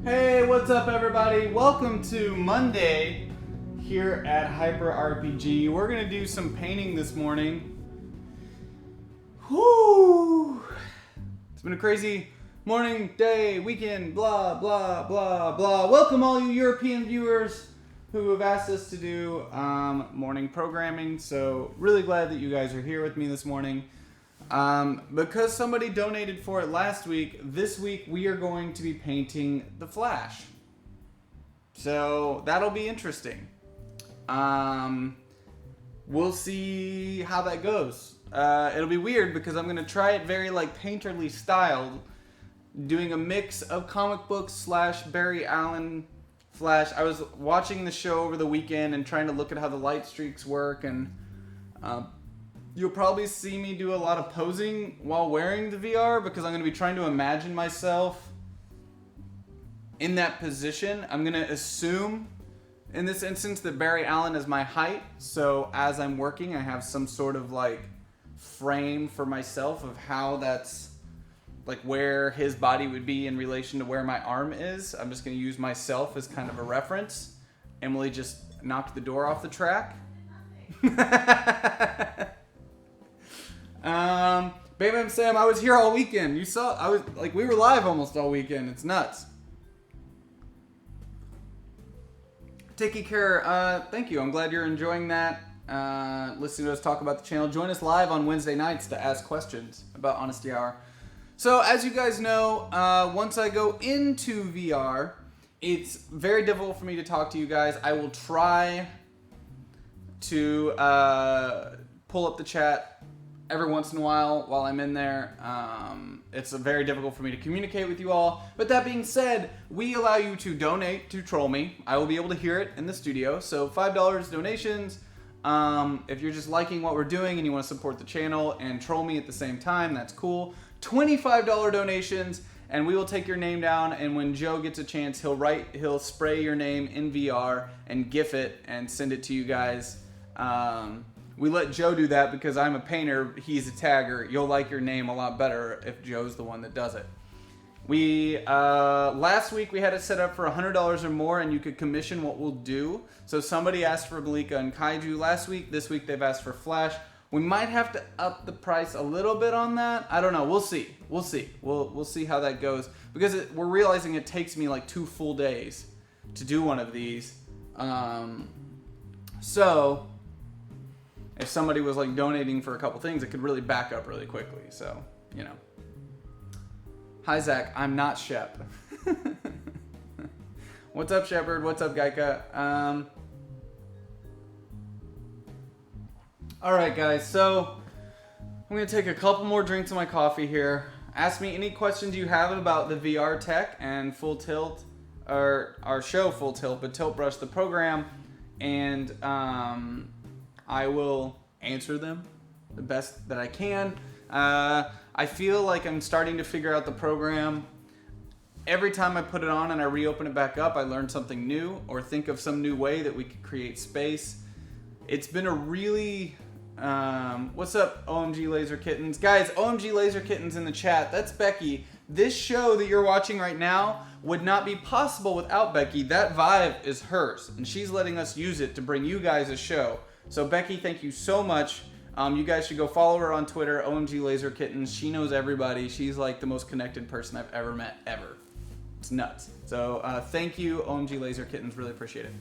Hey, what's up everybody? Welcome to Monday here at Hyper RPG. We're gonna do some painting this morning. Whoo! It's been a crazy morning, day, weekend, blah, blah, blah, blah. Welcome all you European viewers who have asked us to do morning programming. So really glad that you guys are here with me this morning. Because somebody donated for it last week, this week we are going to be painting the Flash. So that'll be interesting. We'll see how that goes. It'll be weird because I'm going to try it very like painterly styled, doing a mix of comic books / Barry Allen Flash. I was watching the show over the weekend and trying to look at how the light streaks work, and you'll probably see me do a lot of posing while wearing the VR because I'm going to be trying to imagine myself in that position. I'm going to assume in this instance that Barry Allen is my height. So as I'm working, I have some sort of like frame for myself of how that's like where his body would be in relation to where my arm is. I'm just going to use myself as kind of a reference. Emily just knocked the door off the track. Bam Sam, I was here all weekend. You saw, I was like, we were live almost all weekend. It's nuts. Taking care. Thank you. I'm glad you're enjoying that. Listening to us talk about the channel. Join us live on Wednesday nights to ask questions about Honesty Hour. So as you guys know, once I go into VR, it's very difficult for me to talk to you guys. I will try to pull up the chat every once in a while I'm in there. It's very difficult for me to communicate with you all. But that being said, we allow you to donate to troll me. I will be able to hear it in the studio. So $5 donations. If you're just liking what we're doing and you want to support the channel and troll me at the same time, that's cool. $25 donations, and we will take your name down, and when Joe gets a chance, he'll spray your name in VR and GIF it and send it to you guys. We let Joe do that because I'm a painter, he's a tagger. You'll like your name a lot better if Joe's the one that does it. Last week we had it set up for $100 or more, and you could commission what we'll do. So somebody asked for Malika and Kaiju last week. This week they've asked for Flash. We might have to up the price a little bit on that. I don't know. We'll see. We'll see how that goes, because we're realizing it takes me like 2 full days to do one of these. So if somebody was like donating for a couple things, it could really back up really quickly. So, you know. Hi, Zach. I'm not Shep. What's up, Shepard? What's up, Gaika? All right, guys. So I'm going to take a couple more drinks of my coffee here. Ask me any questions you have about the VR tech and Full Tilt, or our show Full Tilt, but Tilt Brush the program, and I will answer them the best that I can. I feel like I'm starting to figure out the program. Every time I put it on and I reopen it back up, I learn something new or think of some new way that we could create space. It's been a really... what's up, OMG Laser Kittens? Guys, OMG Laser Kittens in the chat. That's Becky. This show that you're watching right now would not be possible without Becky. That Vive is hers, and she's letting us use it to bring you guys a show. So Becky, thank you so much. You guys should go follow her on Twitter, OMG Laser Kittens. She knows everybody. She's like the most connected person I've ever met, ever. It's nuts. So thank you, OMG Laser Kittens. Really appreciate it.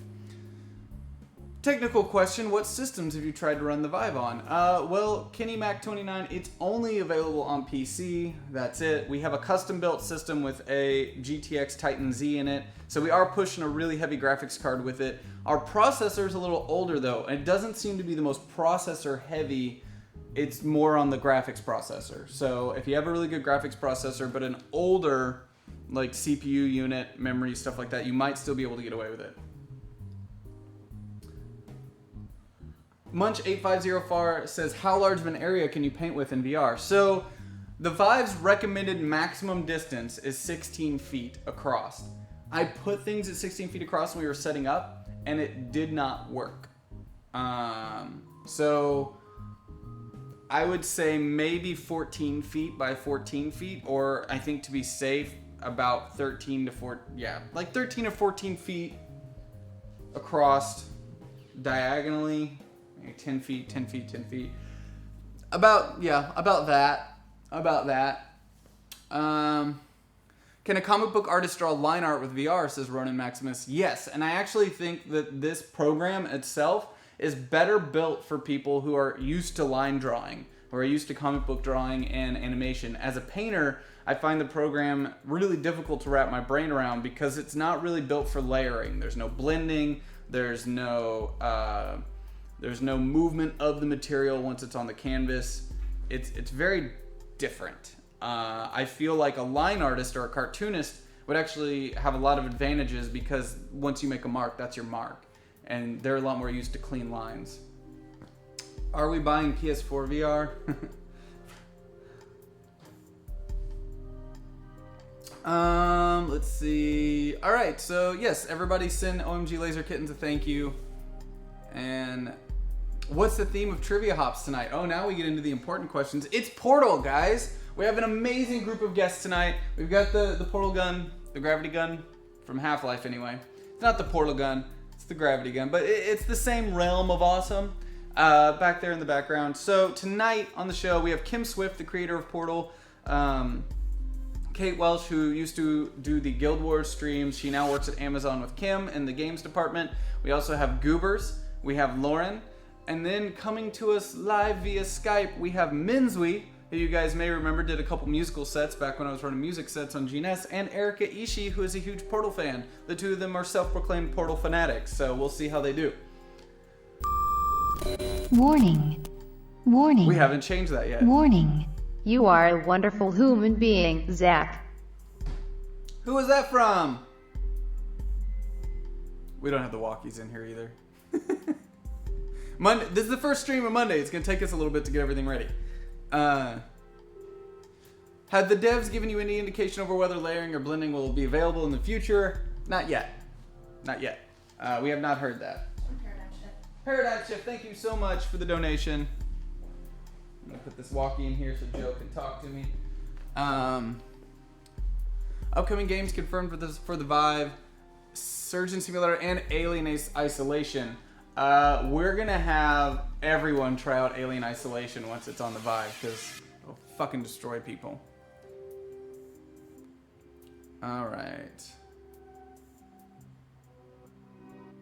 Technical question, what systems have you tried to run the Vive on? Well, Kenny Mac 29, it's only available on PC. That's it. We have a custom-built system with a GTX Titan Z in it, so we are pushing a really heavy graphics card with it. Our processor is a little older, though, and it doesn't seem to be the most processor-heavy. It's more on the graphics processor. So if you have a really good graphics processor, but an older, like CPU unit, memory, stuff like that, you might still be able to get away with it. Munch850far says, how large of an area can you paint with in VR? So the Vive's recommended maximum distance is 16 feet across. I put things at 16 feet across when we were setting up, and it did not work. So I would say maybe 14 feet by 14 feet, or I think to be safe, about 13 to 14, yeah, like 13 or 14 feet across diagonally. 10 feet, 10 feet, 10 feet. About that. Can a comic book artist draw line art with VR, says Ronan Maximus. Yes, and I actually think that this program itself is better built for people who are used to line drawing, who are used to comic book drawing and animation. As a painter, I find the program really difficult to wrap my brain around because it's not really built for layering. There's no blending, there's no movement of the material once it's on the canvas. It's very different. I feel like a line artist or a cartoonist would actually have a lot of advantages because once you make a mark, that's your mark. And they're a lot more used to clean lines. Are we buying PS4 VR? Let's see. All right, so yes, everybody send OMG Laser Kittens a thank you. And what's the theme of Trivia Hops tonight? Oh, now we get into the important questions. It's Portal, guys. We have an amazing group of guests tonight. We've got the portal gun, the gravity gun from Half-Life anyway. It's not the portal gun, it's the gravity gun, but it's the same realm of awesome back there in the background. So tonight on the show, we have Kim Swift, the creator of Portal, Kate Welsh, who used to do the Guild Wars streams. She now works at Amazon with Kim in the games department. We also have Goobers. We have Lauren. And then coming to us live via Skype, we have Minzui, who you guys may remember did a couple musical sets back when I was running music sets on GNS, and Erika Ishii, who is a huge Portal fan. The two of them are self-proclaimed Portal fanatics, so we'll see how they do. Warning. Warning. We haven't changed that yet. Warning. You are a wonderful human being, Zach. Who is that from? We don't have the walkies in here either. Monday, this is the first stream of Monday. It's going to take us a little bit to get everything ready. Had the devs given you any indication over whether layering or blending will be available in the future? Not yet. Not yet. We have not heard that. Paradigm Shift, thank you so much for the donation. I'm going to put this walkie in here so Joe can talk to me. Upcoming games confirmed for the Vive, Surgeon Simulator, and Alien Isolation. We're going to have everyone try out Alien Isolation once it's on the Vive, because it'll fucking destroy people. Alright.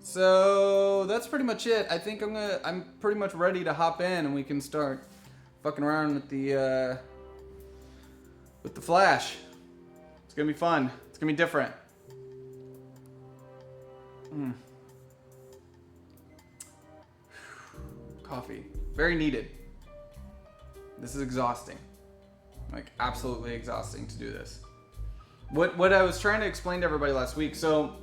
So that's pretty much it. I think I'm pretty much ready to hop in and we can start fucking around with the Flash. It's gonna be fun. It's gonna be different. Coffee. Very needed. This is exhausting. Like, absolutely exhausting to do this. What I was trying to explain to everybody last week, so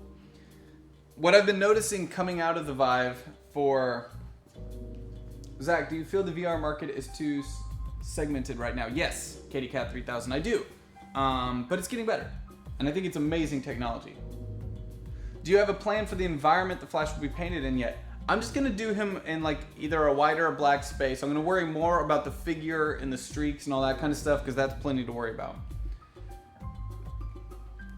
what I've been noticing coming out of the Vive for... Zach, do you feel the VR market is too segmented right now? Yes, KatyCat3000, I do. But it's getting better. And I think it's amazing technology. Do you have a plan for the environment the Flash will be painted in yet? I'm just gonna do him in like either a white or a black space. I'm gonna worry more about the figure and the streaks and all that kind of stuff, because that's plenty to worry about.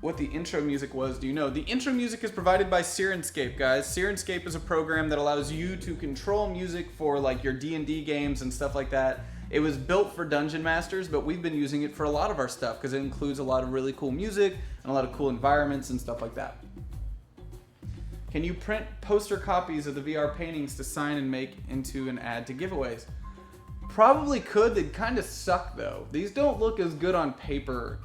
What the intro music was, do you know? The intro music is provided by Sirenscape, guys. Sirenscape is a program that allows you to control music for like your D&D games and stuff like that. It was built for Dungeon Masters, but we've been using it for a lot of our stuff because it includes a lot of really cool music and a lot of cool environments and stuff like that. Can you print poster copies of the VR paintings to sign and make into an ad to giveaways? Probably could. They'd kind of suck though. These don't look as good on paper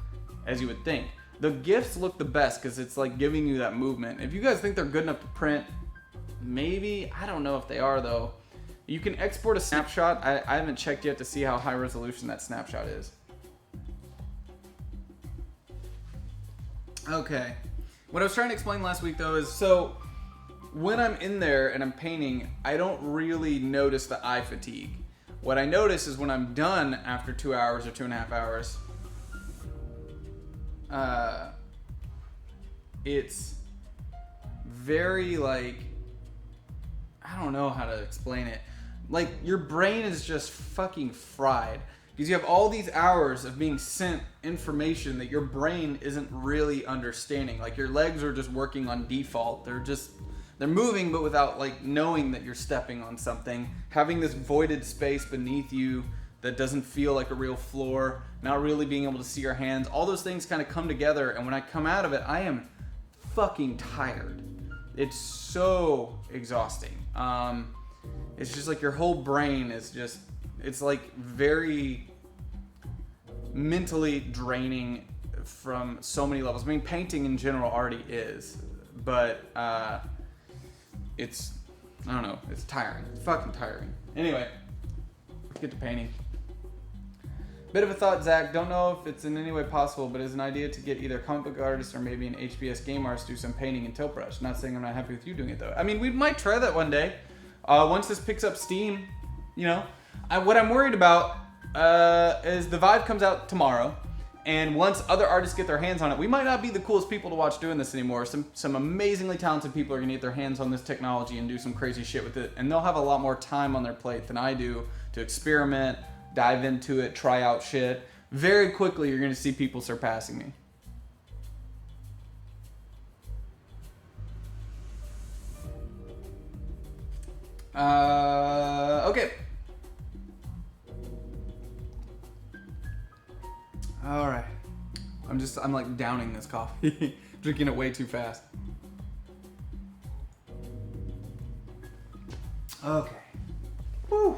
as you would think. The GIFs look the best because it's like giving you that movement. If you guys think they're good enough to print, maybe. I don't know if they are though. You can export a snapshot. I haven't checked yet to see how high resolution that snapshot is. Okay. What I was trying to explain last week though is, so when I'm in there and I'm painting, I don't really notice the eye fatigue. What I notice is when I'm done after 2 hours or 2.5 hours, it's very like, I don't know how to explain it. Like your brain is just fucking fried because you have all these hours of being sent information that your brain isn't really understanding. Like your legs are just working on default. They're moving, but without like knowing that you're stepping on something, having this voided space beneath you that doesn't feel like a real floor, not really being able to see your hands. All those things kind of come together, and when I come out of it, I am fucking tired. It's so exhausting. It's just like your whole brain is just, it's like very mentally draining from so many levels. I mean, painting in general already is, but it's, I don't know, it's tiring. It's fucking tiring. Anyway, let's get to painting. Bit of a thought, Zach. Don't know if it's in any way possible, but it's an idea to get either a comic book artist or maybe an HBS game artist to do some painting in tilt brush. Not saying I'm not happy with you doing it though. I mean, we might try that one day. Once this picks up steam, you know. What I'm worried about is the Vive comes out tomorrow, And once other artists get their hands on it, we might not be the coolest people to watch doing this anymore. Some amazingly talented people are gonna get their hands on this technology and do some crazy shit with it. And they'll have a lot more time on their plate than I do to experiment, dive into it, try out shit. Very quickly, you're gonna see people surpassing me. Okay. All right. I'm like downing this coffee. Drinking it way too fast. Okay. Woo.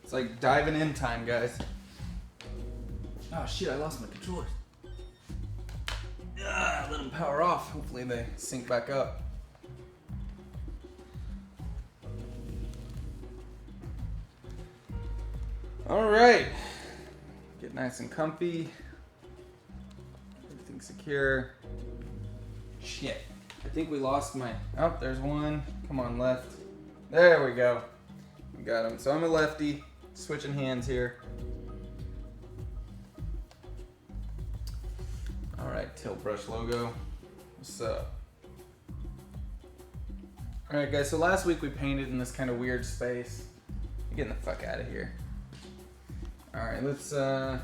It's like diving in time, guys. Oh shit, I lost my controllers. Let them power off. Hopefully they sync back up. All right. Get nice and comfy. Everything's secure. Shit. I think we lost my... Oh, there's one. Come on, left. There we go. We got him. So I'm a lefty. Switching hands here. All right, tilt brush logo. What's up? All right, guys. So last week we painted in this kind of weird space. I'm getting the fuck out of here. All right, let's. Hey!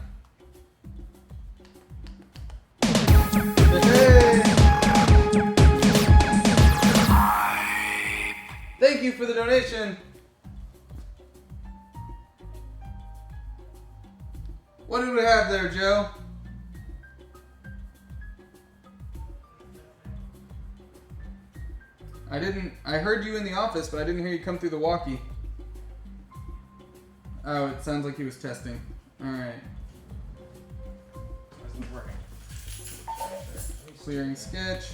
Thank you for the donation. What do we have there, Joe? I heard you in the office, but I didn't hear you come through the walkie. Oh, it sounds like he was testing. Alright. Clearing sketch.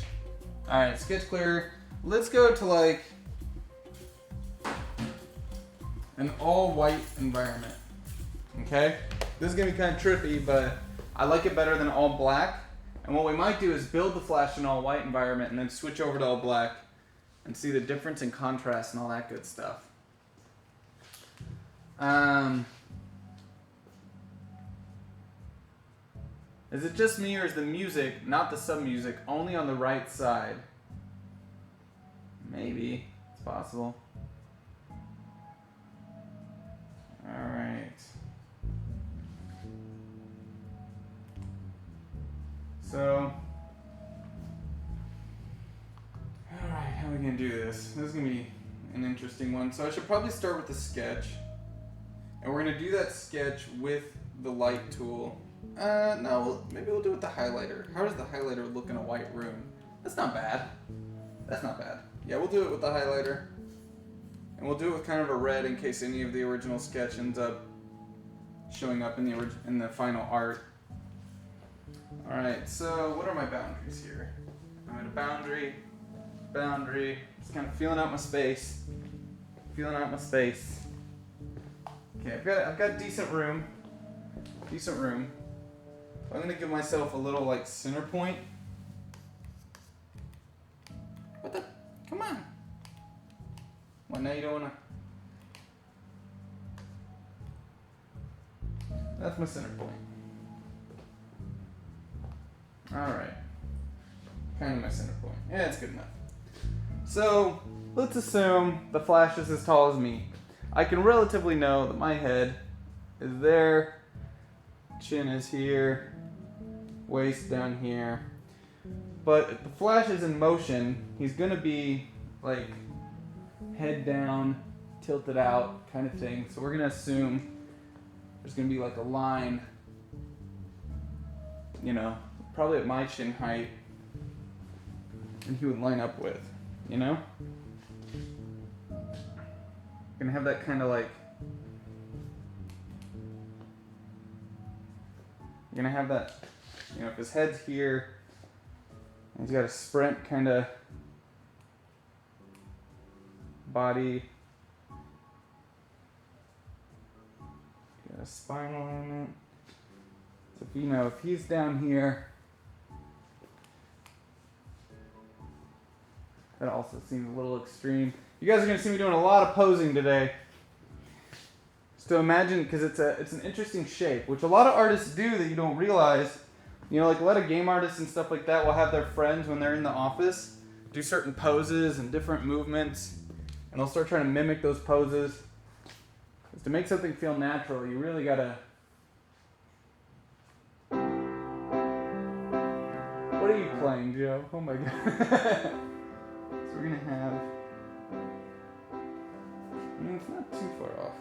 Alright, sketch clear. Let's go to like an all white environment. Okay? This is gonna be kind of trippy, but I like it better than all black. And what we might do is build the flash in all white environment and then switch over to all black and see the difference in contrast and all that good stuff. Is it just me or is the music, not the sub-music, only on the right side? Maybe. It's possible. Alright. So... Alright, how are we going to do this? This is going to be an interesting one. So I should probably start with the sketch. And we're going to do that sketch with the light tool. No, maybe we'll do it with the highlighter. How does the highlighter look in a white room? That's not bad. That's not bad. Yeah, we'll do it with the highlighter. And we'll do it with kind of a red in case any of the original sketch ends up showing up in the final art. Alright, so what are my boundaries here? I'm at a boundary. Just kind of feeling out my space. Okay, I've got decent room. I'm gonna give myself a little like center point. What the? Come on. Well, now you don't wanna. That's my center point. Alright. Kind of my center point. Yeah, it's good enough. So, let's assume the flash is as tall as me. I can relatively know that my head is there, chin is here, waist down here. But if the flash is in motion, he's gonna be like head down, tilted out kind of thing. So we're gonna assume there's gonna be like a line, you know, probably at my chin height, and he would line up with, you know? Gonna have that kind of like, you're gonna have that, you know, if his head's here, and he's got a sprint kind of body, got a spinal alignment. So if you know, if he's down here, that also seems a little extreme. You guys are gonna see me doing a lot of posing today. Just So imagine, because it's an interesting shape, which a lot of artists do that you don't realize. You know, like a lot of game artists and stuff like that will have their friends when they're in the office do certain poses and different movements, and they'll start trying to mimic those poses. Because to make something feel natural, you really gotta. What are you playing, Joe? Oh my god. So we're gonna have. I mean, it's not too far off.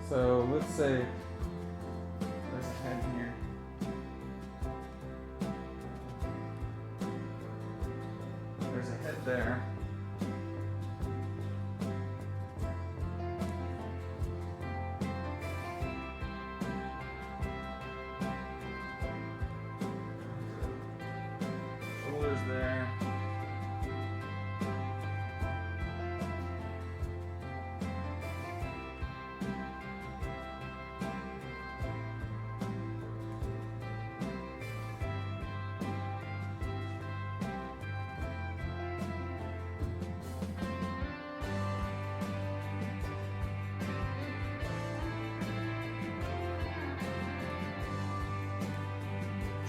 So let's say there's a head here. There's a head there. Shoulders there.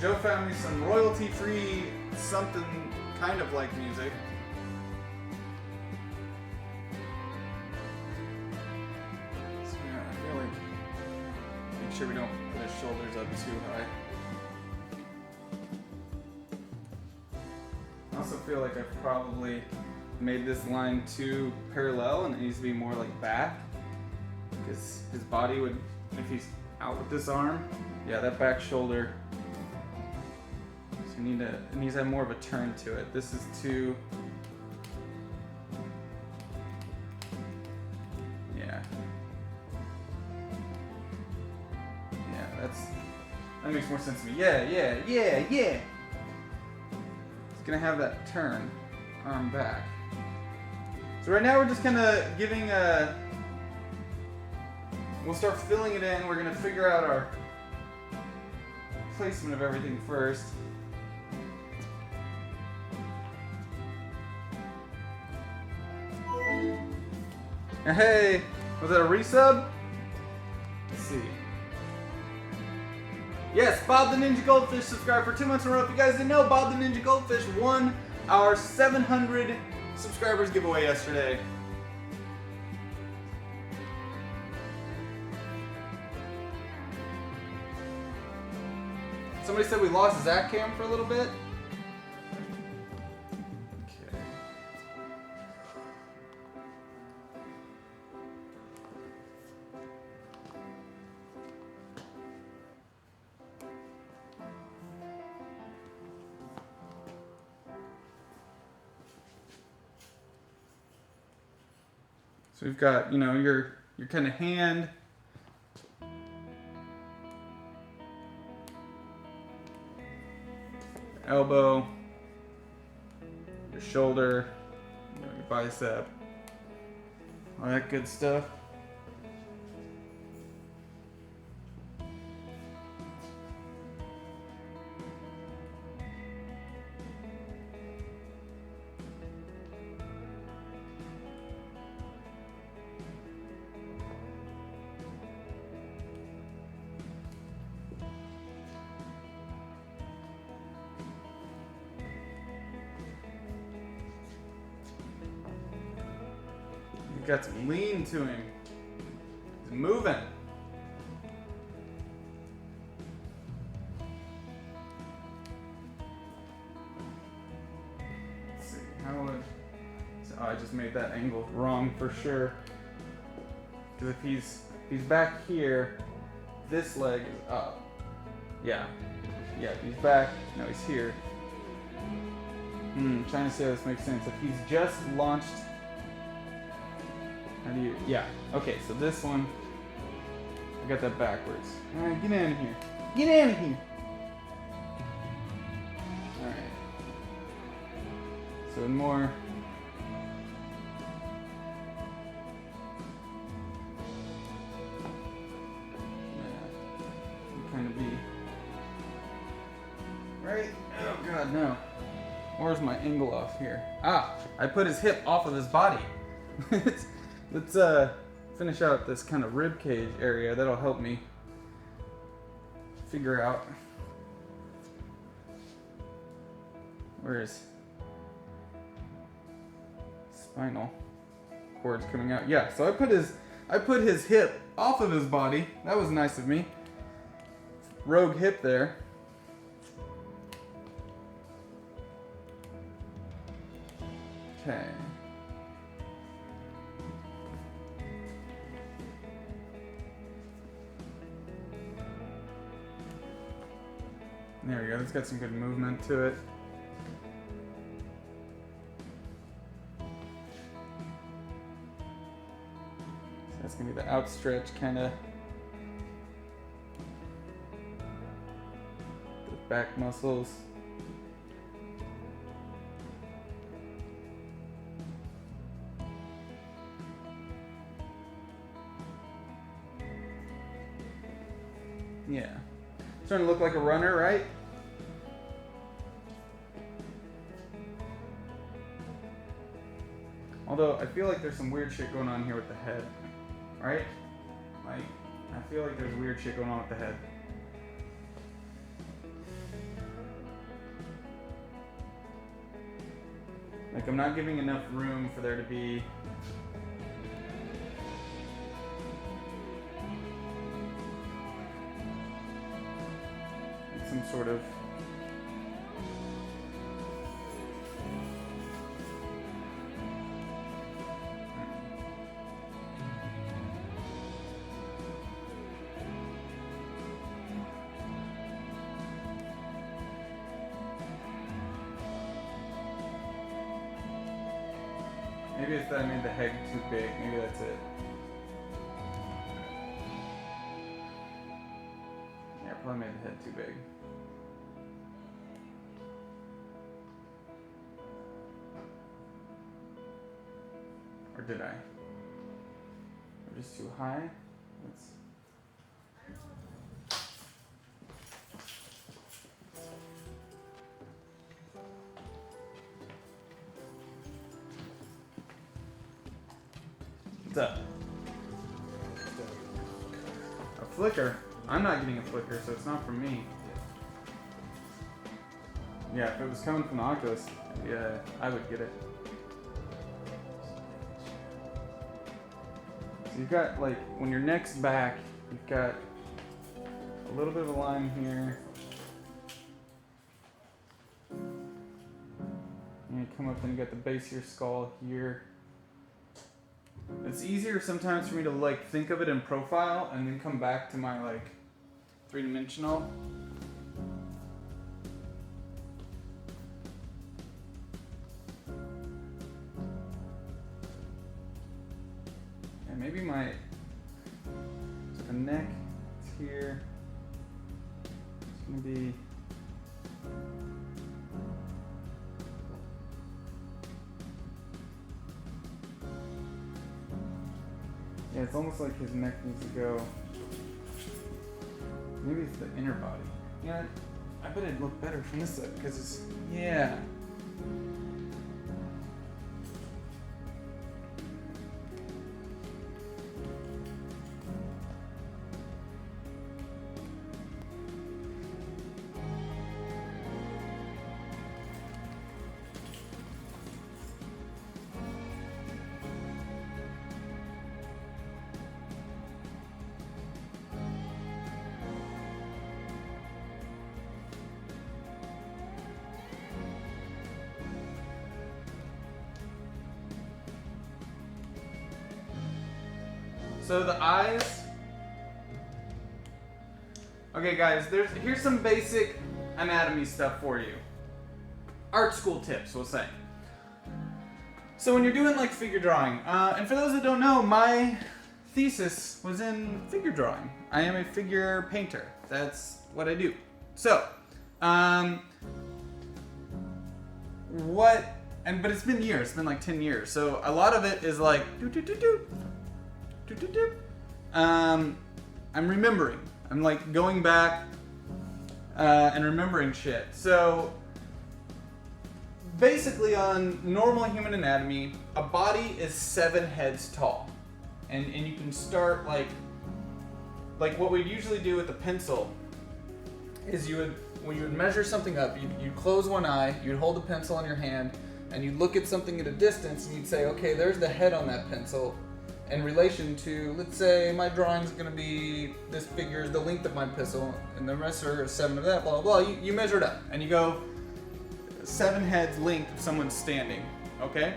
Joe found me some royalty-free something kind of like music. So yeah, I feel like make sure we don't put his shoulders up too high. I also feel like I've probably made this line too parallel and it needs to be more like back, because his body would, if he's out with this arm, yeah, that back shoulder. So it needs to have more of a turn to it. This is too. Yeah. Yeah, that makes more sense to me. Yeah. It's gonna have that turn, arm back. So right now we're just kind of giving a. We'll start filling it in. We're gonna figure out our placement of everything first. Hey, was that a resub? Let's see. Yes, Bob the Ninja Goldfish subscribed for 2 months in a row. If you guys didn't know, Bob the Ninja Goldfish won our 700 subscribers giveaway yesterday. Somebody said we lost Zach Cam for a little bit. Okay. So we've got, you know, your kind of hand. Elbow, your shoulder, you know, your bicep, all that good stuff. Got some lean to him. He's moving. Let's see, how would... So, I just made that angle wrong for sure. Because if he's back here, this leg is up. Yeah. Yeah, if he's back, no, he's here. Trying to see how this makes sense. If he's just launched... How do you... Yeah. Okay, so this one... I got that backwards. Alright, get out of here. Get out of here! Alright. So more... Yeah. Kind of be... right? Oh god, no. Where's my angle off here? Ah, I put his hip off of his body. Let's finish out this kind of rib cage area. That'll help me figure out where his spinal cord's coming out. Yeah, so I put his hip off of his body. That was nice of me. Rogue hip there. Okay. There we go. It's got some good movement to it. So that's gonna be the outstretch kind of. The back muscles. Yeah. Starting to look like a runner, right? Although I feel like there's some weird shit going on here with the head, right? Like, I feel like there's weird shit going on with the head. Like, I'm not giving enough room for there to be some sort of maybe it's that I made the head too big. Maybe that's it. Yeah, I probably made the head too big. Or did I? Or just too high? Let's... What's up? A flicker? I'm not getting a flicker, so it's not from me. Yeah, if it was coming from the Oculus, yeah, I would get it. So you've got, like, when your neck's back, you've got a little bit of a line here. And you come up and you got the base of your skull here. It's easier sometimes for me to, like, think of it in profile and then come back to my, like, three-dimensional. And maybe my the neck is here. It's gonna be yeah, it's almost like his neck needs to go. Maybe it's the inner body. Yeah, I bet it'd look better from this side because it's yeah. So the eyes. Okay, guys, here's some basic anatomy stuff for you. Art school tips, we'll say. So when you're doing like figure drawing, and for those that don't know, my thesis was in figure drawing. I am a figure painter. That's what I do. So, but it's been years. It's been like 10 years. So a lot of it is like I'm remembering. I'm like going back and remembering shit. So basically on normal human anatomy, a body is 7 heads tall. And you can start like what we usually do with a pencil is when you would measure something up, you'd close one eye, you'd hold a pencil in your hand, and you'd look at something at a distance, and you'd say, okay, there's the head on that pencil in relation to, let's say, my drawing's going to be, this figure is the length of my pencil, and the rest are 7 of that, blah, blah, blah. You measure it up, and you go 7 heads length of someone standing, okay?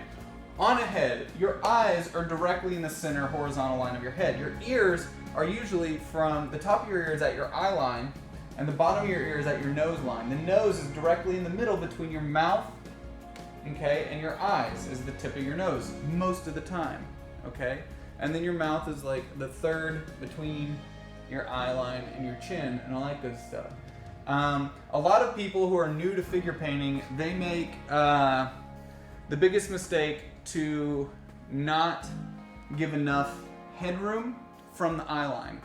On a head, your eyes are directly in the center horizontal line of your head. Your ears are usually from the top of your ears at your eye line, and the bottom of your ear is at your nose line. The nose is directly in the middle between your mouth, okay, and your eyes is the tip of your nose most of the time, okay? And then your mouth is like the third between your eye line and your chin and all that good stuff. A lot of people who are new to figure painting, they make the biggest mistake to not give enough headroom from the eye line.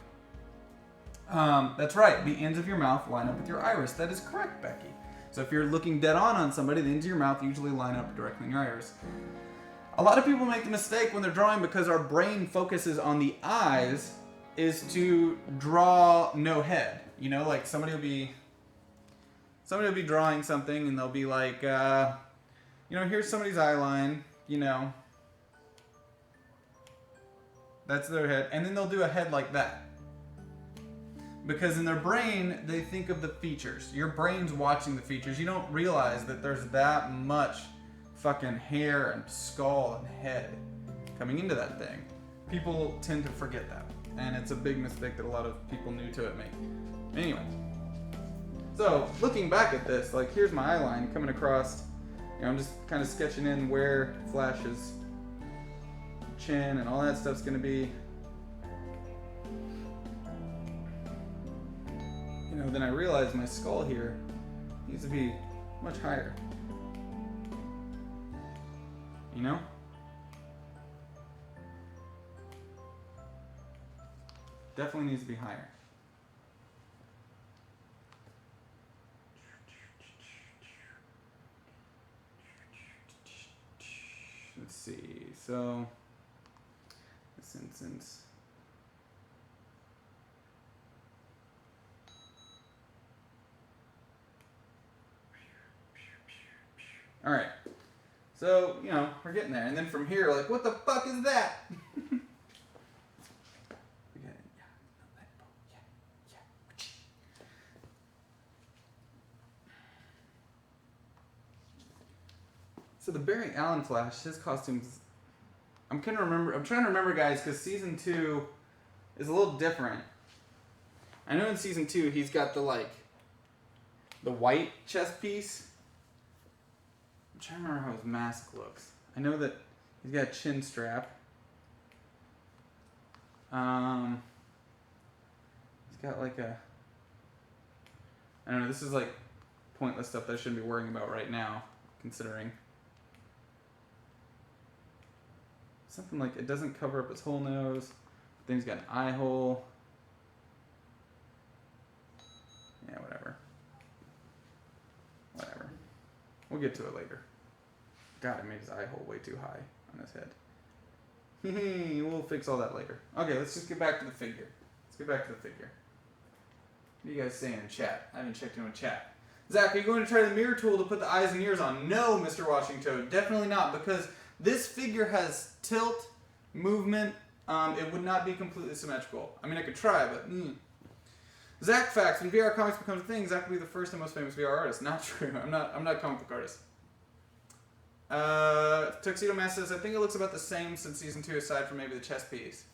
That's right, the ends of your mouth line up with your iris. That is correct, Becky. So if you're looking dead on somebody, the ends of your mouth usually line up directly in your iris. A lot of people make the mistake when they're drawing, because our brain focuses on the eyes, is to draw no head. You know, like somebody will be drawing something and they'll be like, here's somebody's eye line, that's their head, and then they'll do a head like that. Because in their brain, they think of the features. Your brain's watching the features. You don't realize that there's that much fucking hair and skull and head coming into that thing. People tend to forget that. And it's a big mistake that a lot of people new to it make. Anyway. So, looking back at this, like here's my eye line coming across. I'm just kind of sketching in where Flash's chin and all that stuff's going to be. Then I realized my skull here needs to be much higher. Definitely needs to be higher. Let's see. So, this instance. All right, so, we're getting there. And then from here, like, what the fuck is that? So the Barry Allen Flash, his costumes, I'm trying to remember, guys, because season 2 is a little different. I know in season 2, he's got the white chest piece. I'm trying to remember how his mask looks. I know that he's got a chin strap. He's got I don't know, this is pointless stuff that I shouldn't be worrying about right now, considering. Something like it doesn't cover up his whole nose, but then he's got an eye hole. Yeah, whatever. We'll get to it later. God, I made his eye hole way too high on his head. We'll fix all that later. Okay, let's just get back to the figure. What are you guys saying in chat? I haven't checked in with chat. Zach, are you going to try the mirror tool to put the eyes and ears on? No, Mr. Washington, definitely not, because this figure has tilt, movement. It would not be completely symmetrical. I mean, I could try, but Zach facts: when VR comics becomes a thing, Zach will be the first and most famous VR artist. Not true. I'm not a comic book artist. Tuxedo Man says, I think it looks about the same since season 2, aside from maybe the chest piece.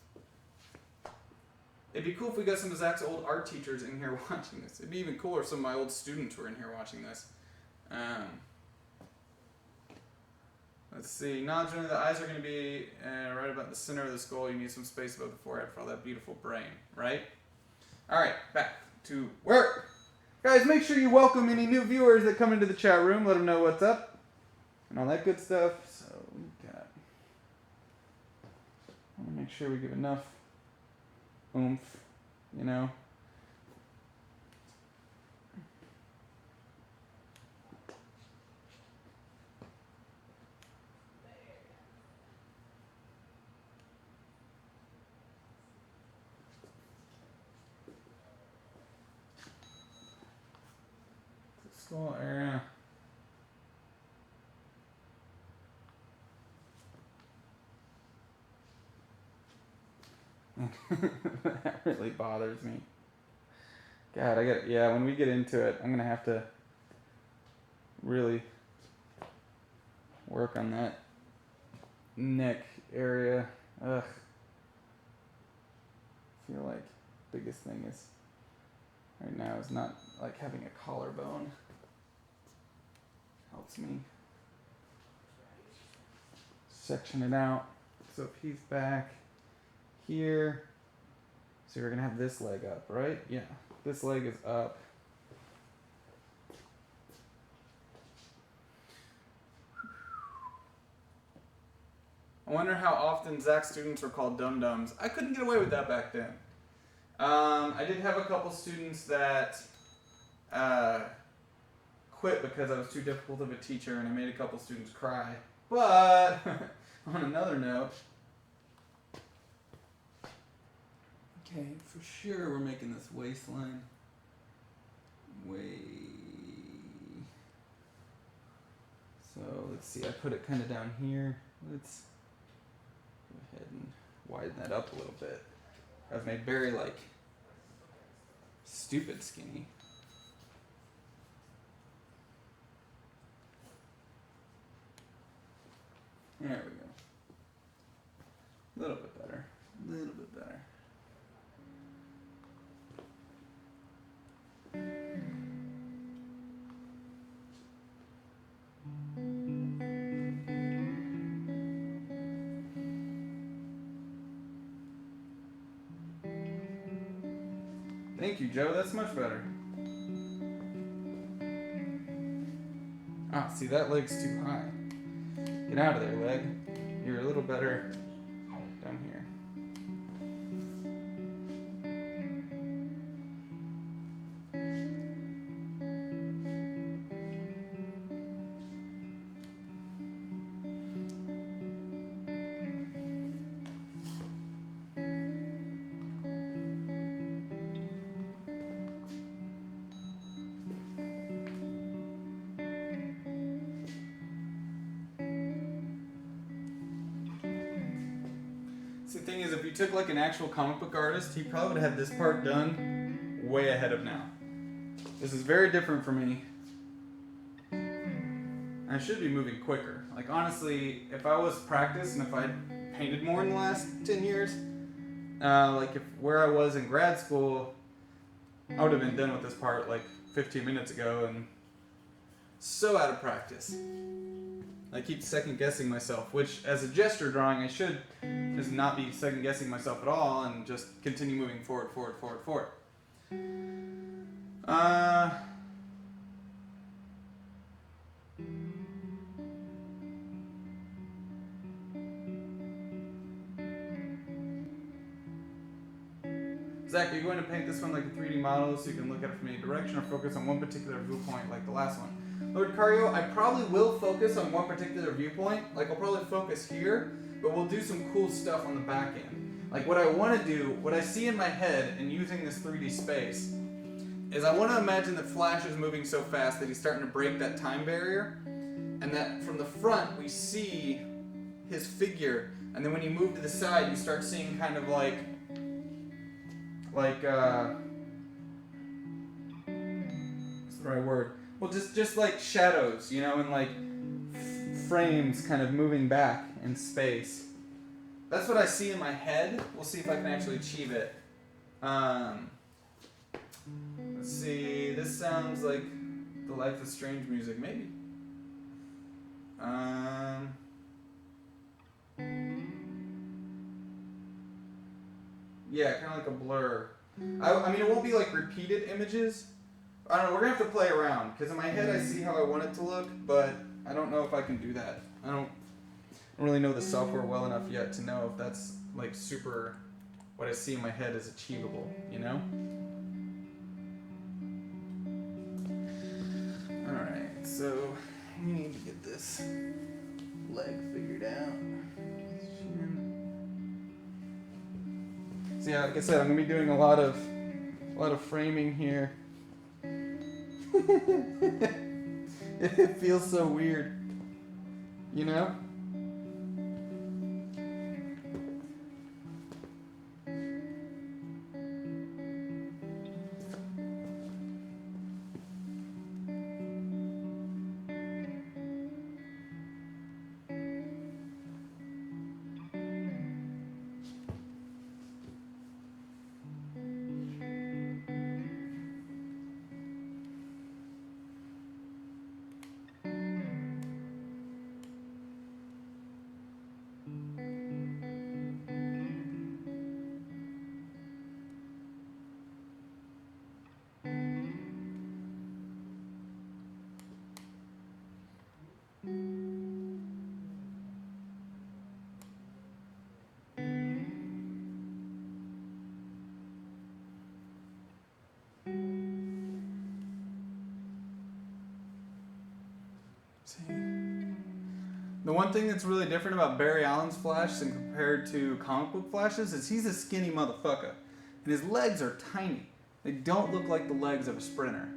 It'd be cool if we got some of Zach's old art teachers in here watching this. It'd be even cooler if some of my old students were in here watching this. Let's see. Generally the eyes are going to be right about the center of the skull. You need some space above the forehead for all that beautiful brain, right? All right, back to work. Guys, make sure you welcome any new viewers that come into the chat room. Let them know what's up and all that good stuff. So I want to make sure we give enough oomph, skull area. That really bothers me. God, yeah, when we get into it, I'm gonna have to really work on that neck area. Ugh. I feel like the biggest thing is right now is not like having a collarbone. Helps me section it out. So if he's back here, so we're gonna have this leg up, right? Yeah, this leg is up. I wonder how often Zach's students were called dum-dums. I couldn't get away with that back then. I did have a couple students that quit because I was too difficult of a teacher and I made a couple students cry. But on another note, okay, for sure we're making this waistline way. So let's see, I put it kind of down here. Let's go ahead and widen that up a little bit. I've made very like stupid skinny. There we go. A little bit better. A little bit better. Thank you, Joe. That's much better. Ah, see, that leg's too high. Get out of there, leg. You're a little better down here. See, the thing is, if you took like an actual comic book artist, he probably would have had this part done way ahead of now. This is very different for me. I should be moving quicker. Like honestly, if I was practiced and if I painted more in the last 10 years, like if where I was in grad school, I would have been done with this part like 15 minutes ago and so out of practice. I keep second guessing myself, which as a gesture drawing I should just not be second guessing myself at all and just continue moving forward. Zach, are you going to paint this one like a 3D model so you can look at it from any direction or focus on one particular viewpoint like the last one? Lord Cario, I probably will focus on one particular viewpoint. Like I'll probably focus here, but we'll do some cool stuff on the back end. Like what I want to do, what I see in my head and using this 3D space, is I want to imagine that Flash is moving so fast that he's starting to break that time barrier, and that from the front we see his figure, and then when you move to the side you start seeing kind of like what's the right word? Well, just like shadows, you know, and like frames kind of moving back in space. That's what I see in my head. We'll see if I can actually achieve it. Let's see. This sounds like the Life is Strange music, maybe. Yeah, kind of like a blur. I mean, it won't be like repeated images. I don't know, we're going to have to play around, because in my head I see how I want it to look, but I don't know if I can do that. I don't really know the software well enough yet to know if that's like super, what I see in my head is achievable, you know? Alright, so we need to get this leg figured out. So yeah, like I said, I'm going to be doing a lot of framing here. It feels so weird. You know? See? The one thing that's really different about Barry Allen's Flash and compared to comic book Flashes is he's a skinny motherfucker. And his legs are tiny. They don't look like the legs of a sprinter.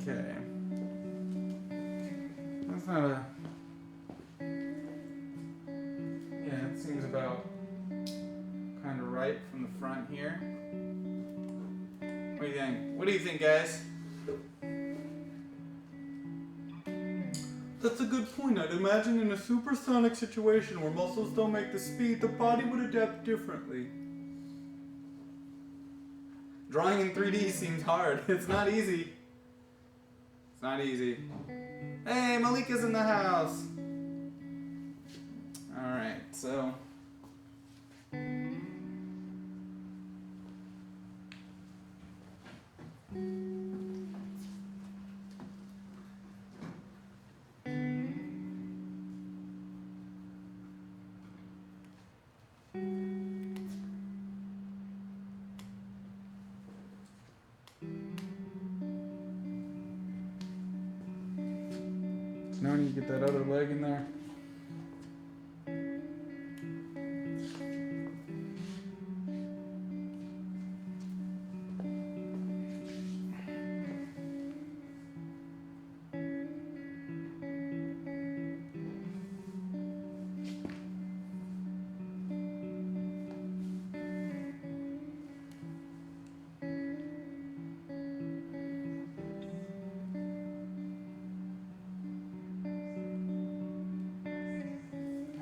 Okay. That's not a... Yeah, it seems about kind of right from the front here. What do you think? What do you think, guys? That's a good point. I'd imagine in a supersonic situation where muscles don't make the speed, the body would adapt differently. Drawing in 3D seems hard. It's not easy. It's not easy. Hey, Malika's in the house. Alright, so... Now you get that other leg in there.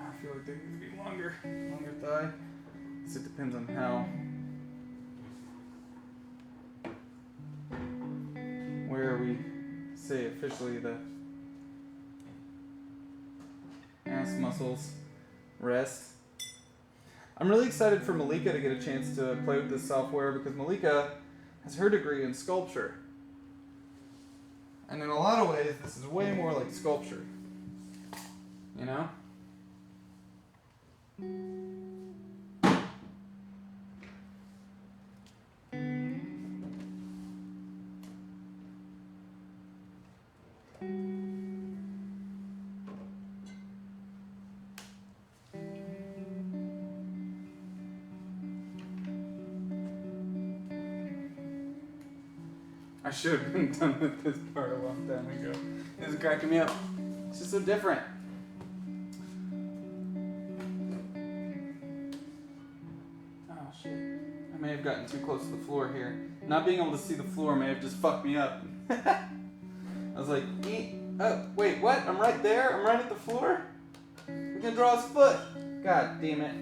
I feel like they need to be longer thigh. So it depends on how, where we say officially the ass muscles rest. I'm really excited for Malika to get a chance to play with this software because Malika has her degree in sculpture. And in a lot of ways, this is way more like sculpture. You know? I should have been done with this part a long time ago. This is cracking me up. It's just so different. Oh shit. I may have gotten too close to the floor here. Not being able to see the floor may have just fucked me up. I was like, oh, wait, what? I'm right there? I'm right at the floor? We're gonna draw his foot. God damn it.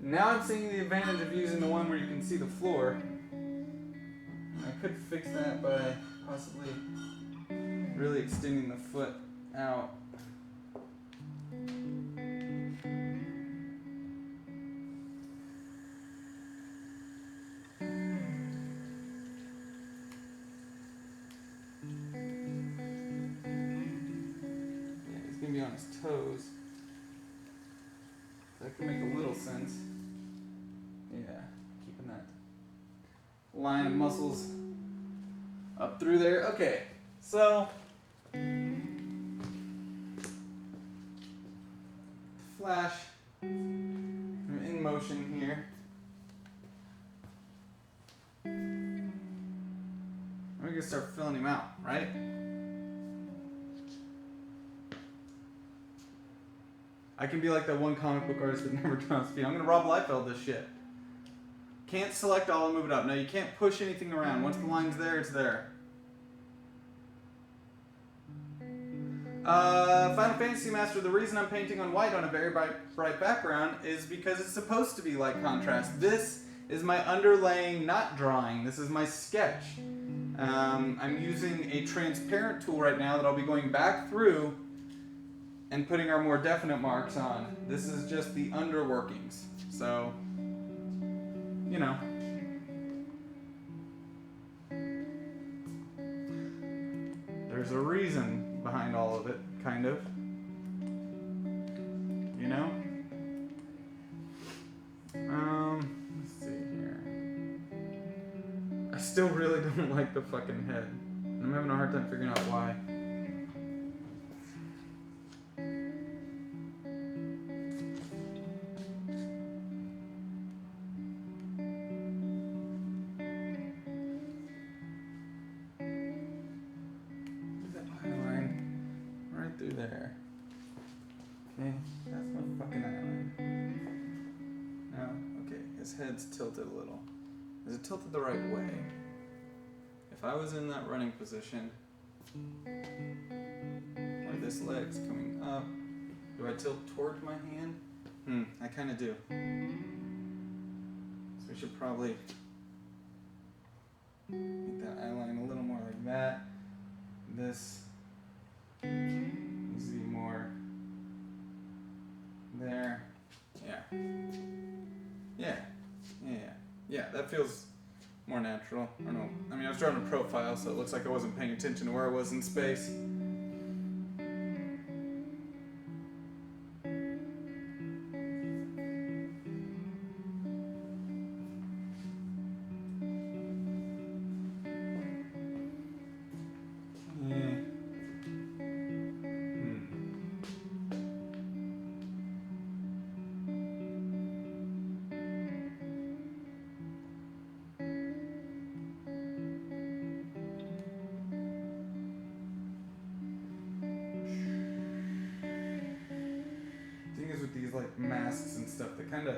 Now I'm seeing the advantage of using the one where you can see the floor. I could fix that by possibly really extending the foot out. Be on his toes. That can make a little sense. Yeah, keeping that line of muscles up through there. Okay, so flash in motion here. We're gonna start filling him out, right? I can be like that one comic book artist that never draws feet. I'm gonna Rob Liefeld this shit. Can't select all and move it up. No, you can't push anything around. Once the line's there, it's there. Final Fantasy Master, the reason I'm painting on white on a very bright background is because it's supposed to be light contrast. This is my underlaying, not drawing. This is my sketch. I'm using a transparent tool right now that I'll be going back through and putting our more definite marks on. This is just the underworkings. So, you know. There's a reason behind all of it, kind of. You know? Let's see here. I still really don't like the fucking head. I'm having a hard time figuring out why. There. Okay, that's my fucking island. Now, okay, his head's tilted a little. Is it tilted the right way? If I was in that running position, where this leg's coming up, do I tilt towards my hand? I kind of do. So we should probably make that eye line a little more like that. This needs to be more there. Yeah, that feels more natural. I don't know. I mean, I was drawing a profile, so it looks like I wasn't paying attention to where I was in space. With these like masks and stuff that kind of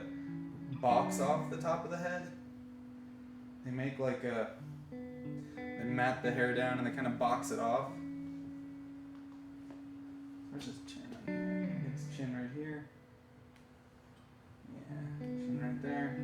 box off the top of the head. They make like they mat the hair down and they kind of box it off. Where's his chin on here? Get his chin right here. Yeah, chin right there.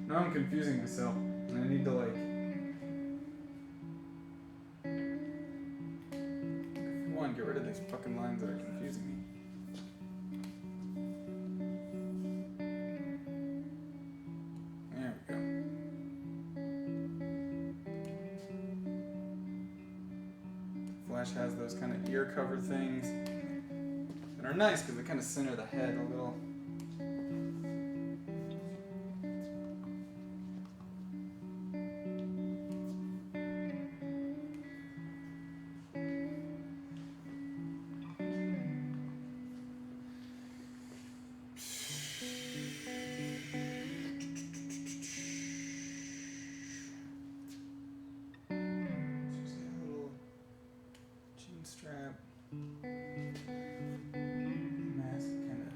Now I'm confusing myself, and I need to like. One, get rid of these fucking lines that are confusing me. There we go. Flash has those kind of ear cover things that are nice because they kind of center the head a little. chin strap. Mask kind of.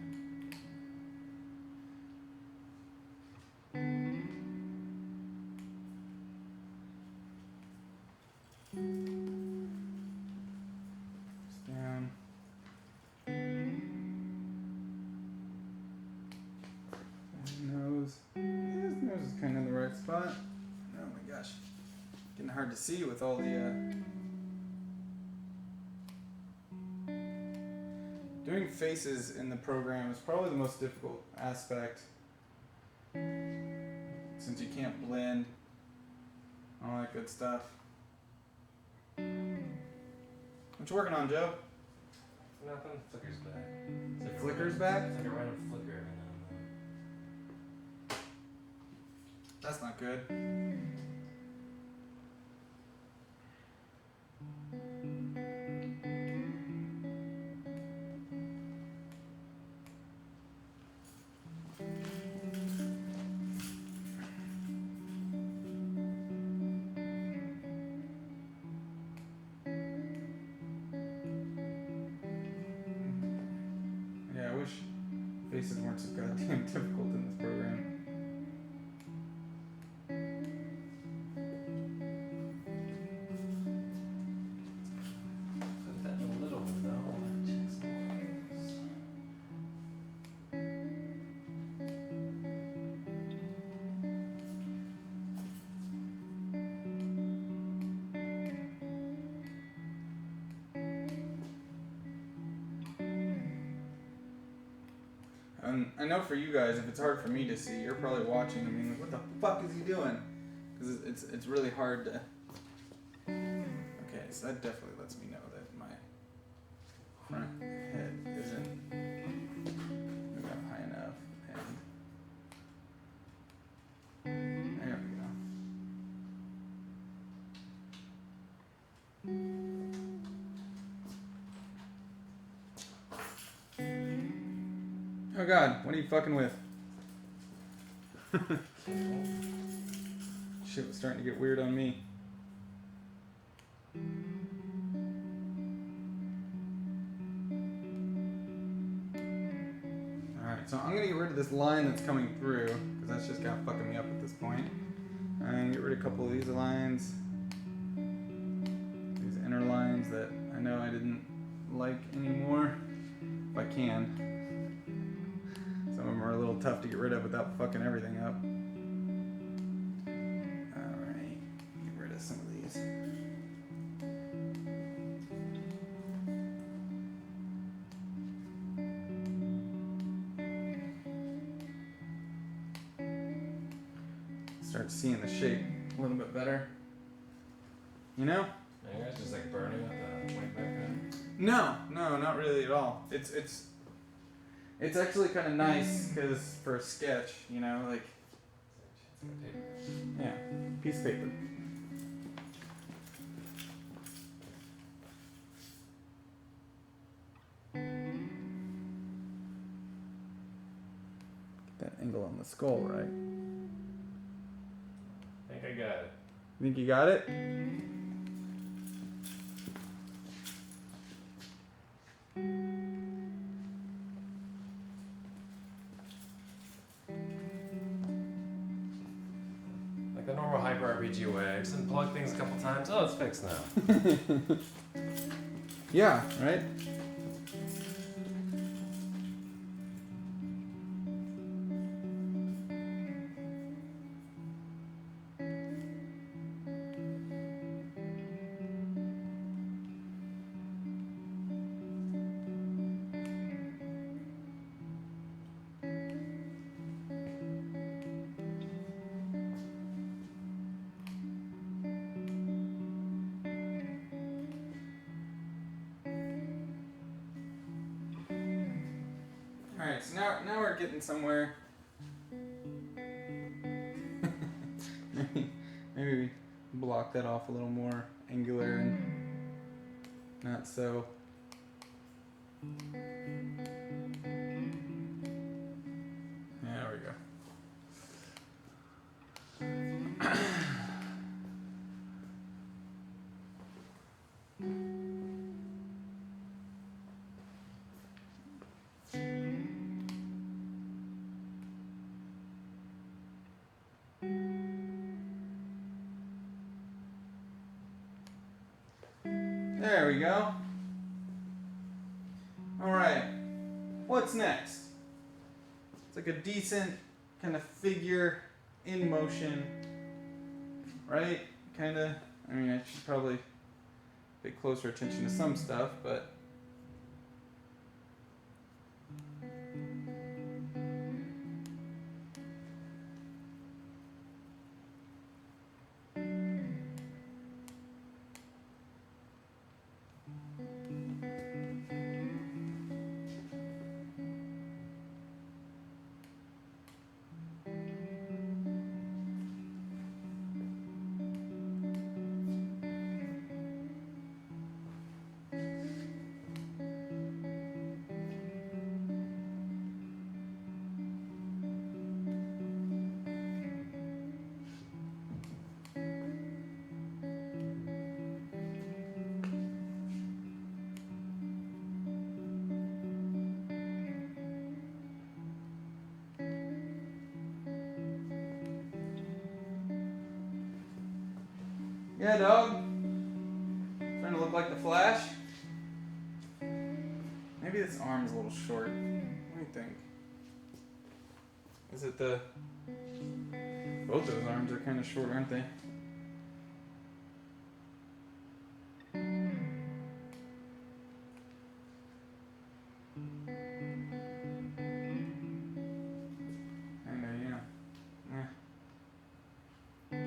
Down. Nose. Yeah, his nose is kind of in the right spot. Oh my gosh. Getting hard to see with all the doing faces in the program is probably the most difficult aspect since you can't blend all that good stuff. What you working on, Joe? Nothing. Flicker's back. The flicker's back? It's like a random flicker every now and then. That's not good. Yeah, I wish faces weren't so goddamn difficult in this program. Put that in a little window. Check some lines. I know for you guys, if it's hard for me to see, you're probably watching and being like, what the fuck is he doing? Because it's really hard to... Okay, so that definitely lets me know that my front head isn't maybe up high enough. And there we go. Oh god, what are you fucking with? Shit was starting to get weird on me. Alright, so I'm gonna get rid of this line that's coming through, because that's just kind of fucking me up at this point. And get rid of a couple of these lines. These inner lines that I know I didn't like anymore. If I can. Some of them are a little tough to get rid of without fucking everything up. Alright, get rid of some of these. Start seeing the shape a little bit better. You know? Are you guys just like burning with the white background? No, not really at all. It's actually kind of nice because for a sketch, you know, like It's like paper. yeah, piece of paper. Get that angle on the skull right. I think I got it. Think you got it? Like the normal hyper RPG way. I just unplug things a couple times. Oh, it's fixed now. Yeah, right? Alright, so now we're getting somewhere. Maybe we block that off a little more angular and not so. There we go. There we go. Alright. What's next? It's like a decent kind of figure in motion. Right? Kind of. I mean, I should probably pay closer attention to some stuff, but. Yeah, dog. Starting to look like the Flash. Maybe this arm's a little short. What do you think? Is it the... Both those arms are kind of short, aren't they?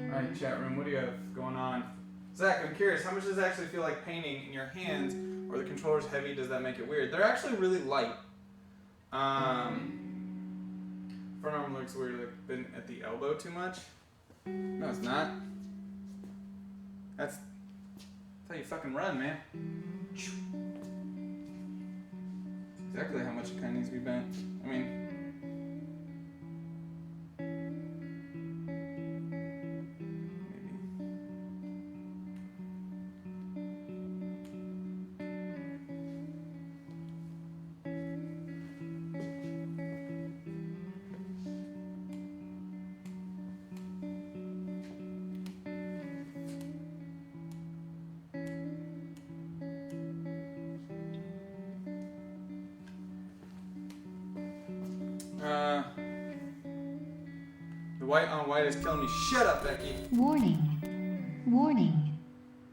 Alright, chat room, what do you have going on? Zach, I'm curious, how much does it actually feel like painting in your hands, or the controller's heavy? Does that make it weird? They're actually really light. Front arm looks weird, like been at the elbow too much. No, it's not. That's how you fucking run, man. Exactly how much it kind of needs to be bent. I mean, the white on white is killing me. Shut up, Becky. Warning. Warning.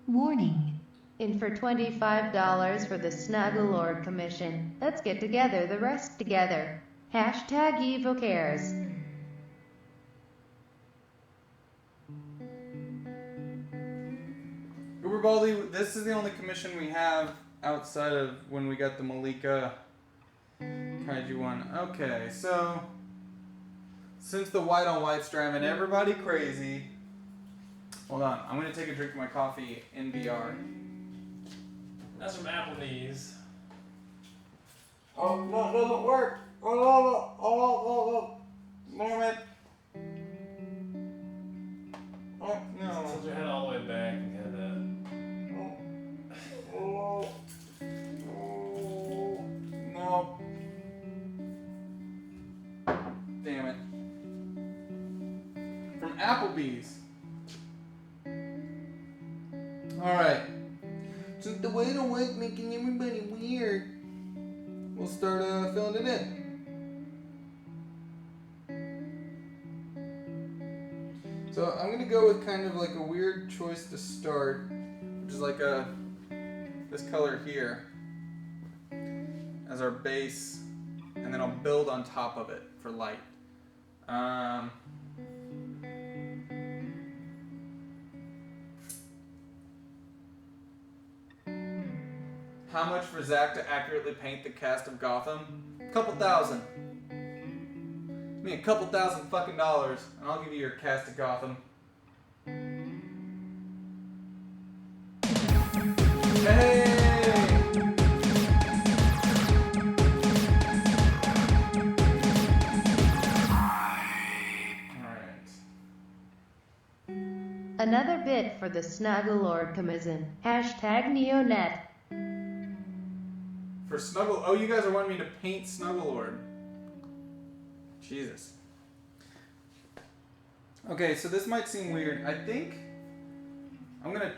Warning. In for $25 for the Snugglelord Commission. Let's get together, the rest together. Hashtag EvoCares. Uberbaldi, this is the only commission we have outside of when we got the Malika Kaiju one. Okay, so since the white on white's driving everybody crazy, hold on, I'm gonna take a drink of my coffee in VR. That's from Applebee's. Oh, no, it doesn't work. Oh, moment. Oh, no. Tilt your head all the way back and kind of. No. Damn it. From Applebee's. Alright. Since the white on white making everybody weird, we'll start filling it in. So I'm gonna go with kind of like a weird choice to start, which is like this color here as our base, and then I'll build on top of it for light. How much for Zach to accurately paint the cast of Gotham? A couple thousand. Give me a couple $1,000 fucking dollars, and I'll give you your cast of Gotham. Hey! Alright. Another bit for the Snugglelord Commission. Hashtag Neonet. For Snuggle... Oh, you guys are wanting me to paint Snugglelord. Jesus. Okay, so this might seem weird. I think I'm gonna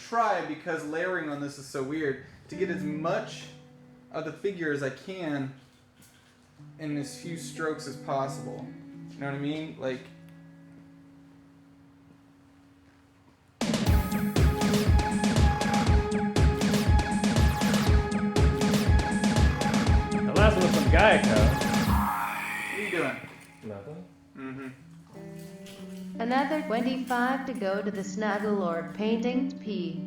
try because layering on this is so weird to get as much of the figure as I can in as few strokes as possible. You know what I mean? Like, The last one was from Geico. what are you doing? Nothing. Mm-hmm. Another 25 to go to the Snugglelord Paintings P.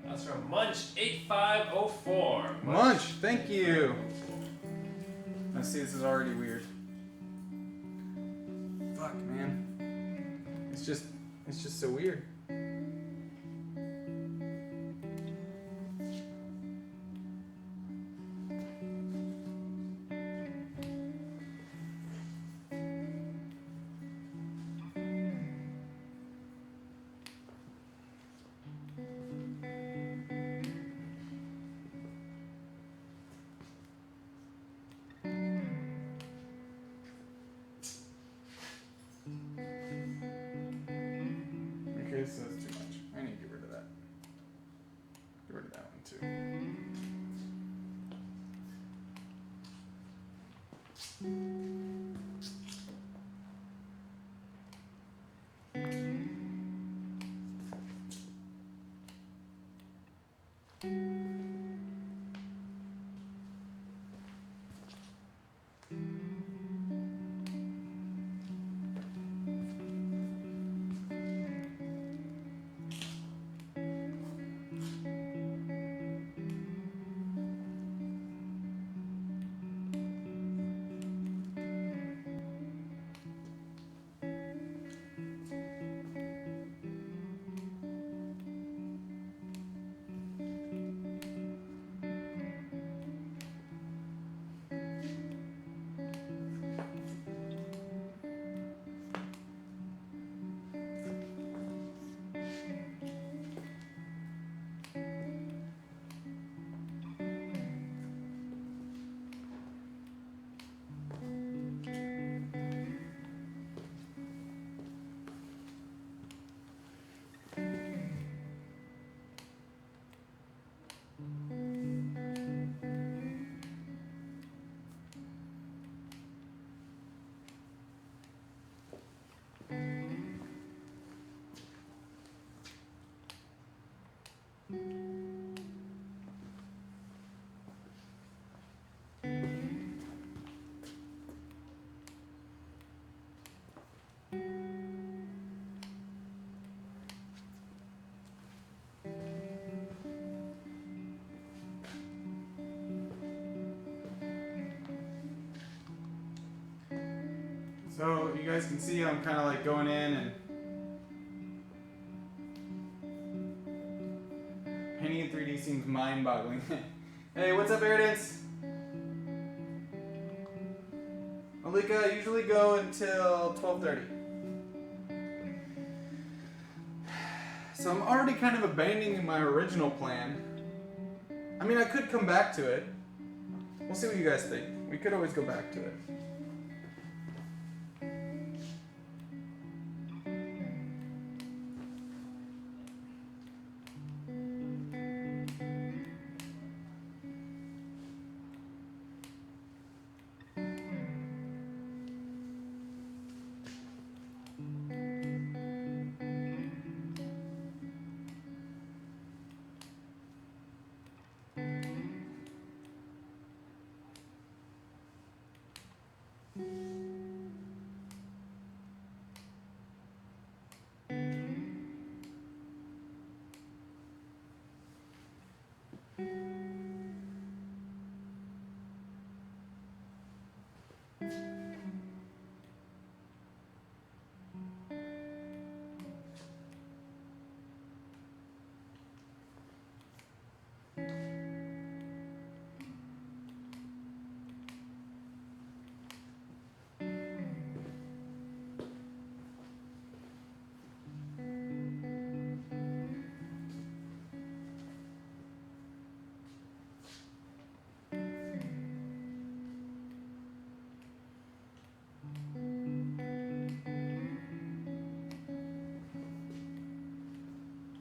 That's from Munch8504. Munch, thank you. I see this is already weird. Fuck, man. It's just so weird. Okay, so that's too much. I need to get rid of that. Get rid of that one too. So you guys can see I'm kind of like going in and painting in 3D seems mind-boggling. Hey, what's up, Airdance? Malika, I usually go until 12:30. So I'm already kind of abandoning my original plan. I mean, I could come back to it. We'll see what you guys think. We could always go back to it.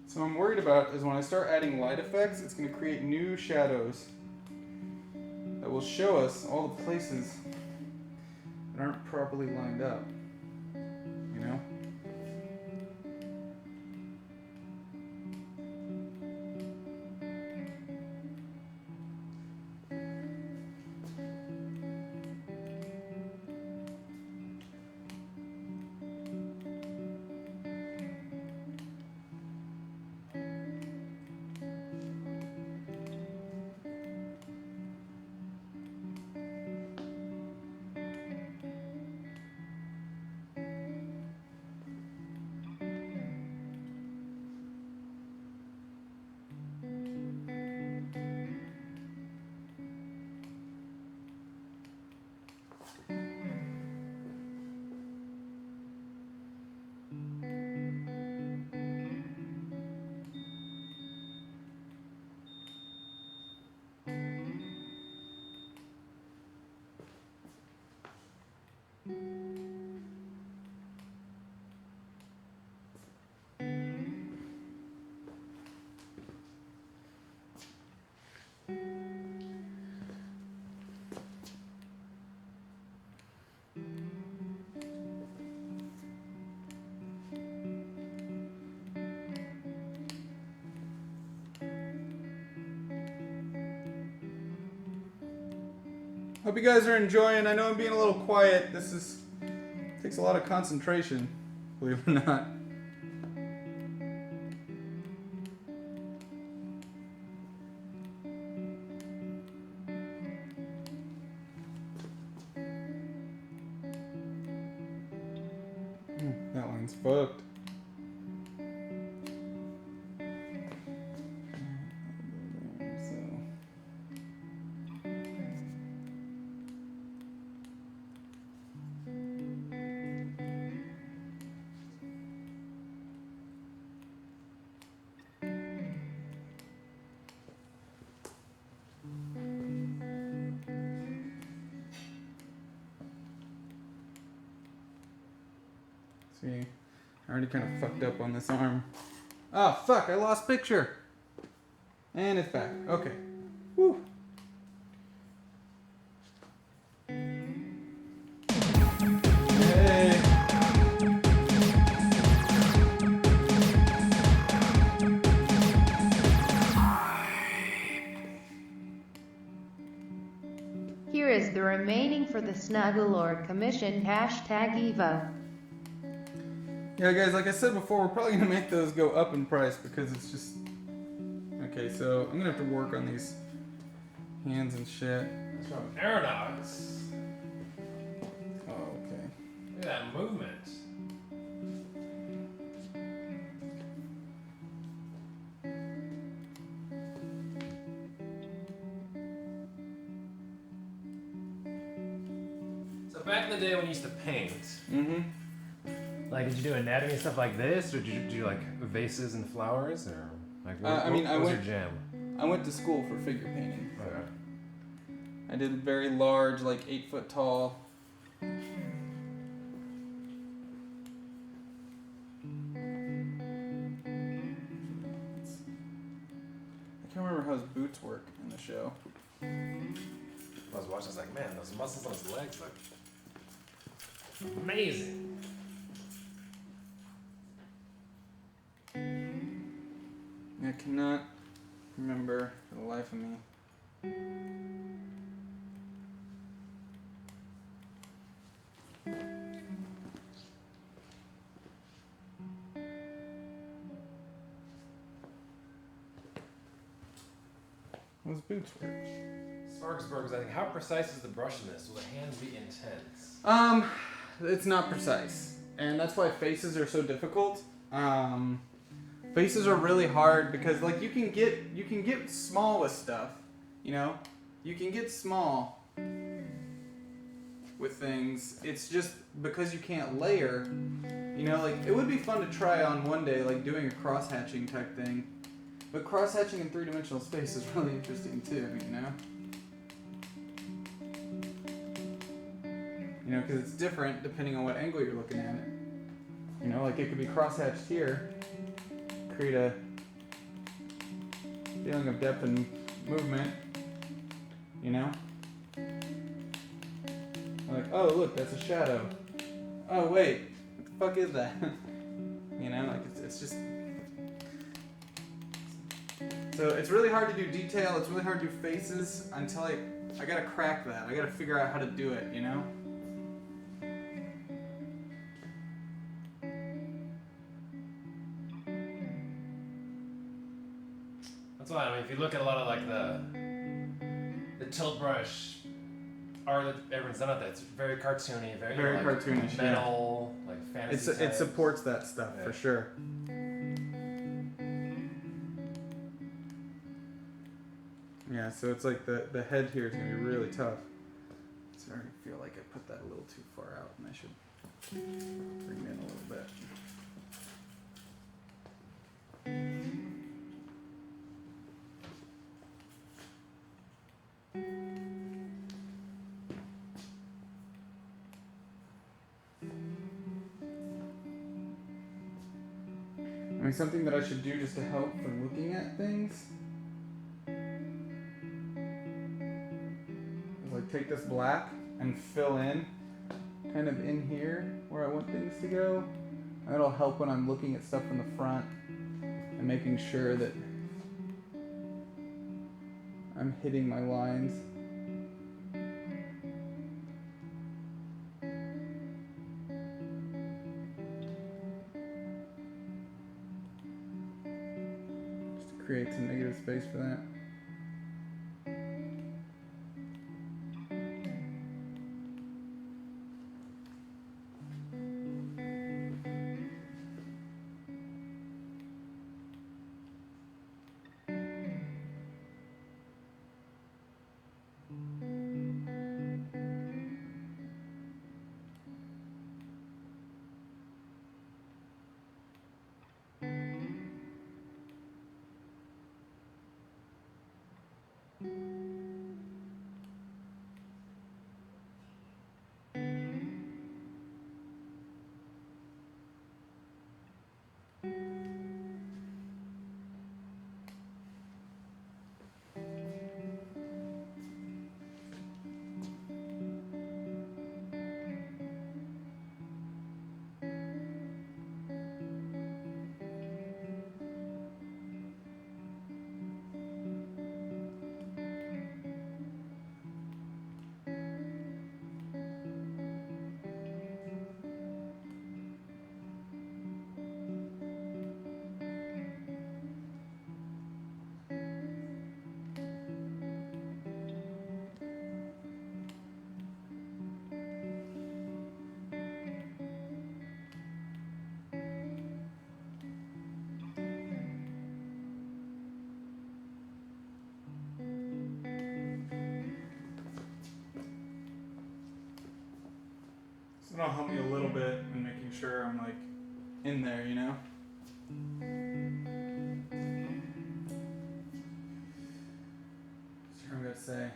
So what I'm worried about is when I start adding light effects, it's going to create new shadows that will show us all the places that aren't properly lined up. You know? Hope you guys are enjoying. I know I'm being a little quiet. This takes a lot of concentration, believe it or not. That line's fucked. See, I already kind of fucked up on this arm. Ah, fuck, I lost picture. And it's back. Okay. Woo. Hey. Here is the remaining for the Snugglelord Commission #Evo. Yeah, guys, like I said before, we're probably gonna make those go up in price because it's just... Okay, so I'm gonna have to work on these hands and shit. It's from Aeronautics. Oh, okay. Look at that movement. So back in the day when you used to paint, like, did you do anatomy and stuff like this, or did you do like vases and flowers, or like what, what was your jam? I went to school for figure painting. Okay. I did very large, like 8 foot tall. I can't remember how his boots work in the show. I was watching, I was like, man, those muscles on his legs look amazing. I cannot remember for the life of me. Those boots work. Sparksburg was asking, how precise is the brush in this? Will the hands be intense? It's not precise, and that's why faces are so difficult. Faces are really hard because, like, you can get small with stuff, you know. You can get small with things. It's just because you can't layer. You know, like, it would be fun to try on one day, like doing a cross hatching type thing. But cross hatching in 3-dimensional space is really interesting too, you know. You know, because it's different depending on what angle you're looking at it. You know, like it could be cross-hatched here, create a feeling of depth and movement, you know? Like, oh look, that's a shadow. Oh wait, what the fuck is that? You know, like it's just... So it's really hard to do detail, it's really hard to do faces until I gotta crack that. I gotta figure out how to do it, you know? That's why, I mean, if you look at a lot of like the tilt brush art that everyone's done out there, it's very cartoony, very like, cartoonish, metal, like fantasy. It supports that stuff, for sure. Yeah, so it's like the head here is going to be really tough. So I already feel like I put that a little too far out, and I should bring it in a little bit. I mean, something that I should do just to help for looking at things is like take this black and fill in kind of in here where I want things to go. And that'll help when I'm looking at stuff from the front and making sure that I'm hitting my lines. Create some negative space for that. It'll help me a little bit in making sure I'm like in there, you know? So I'm gonna say,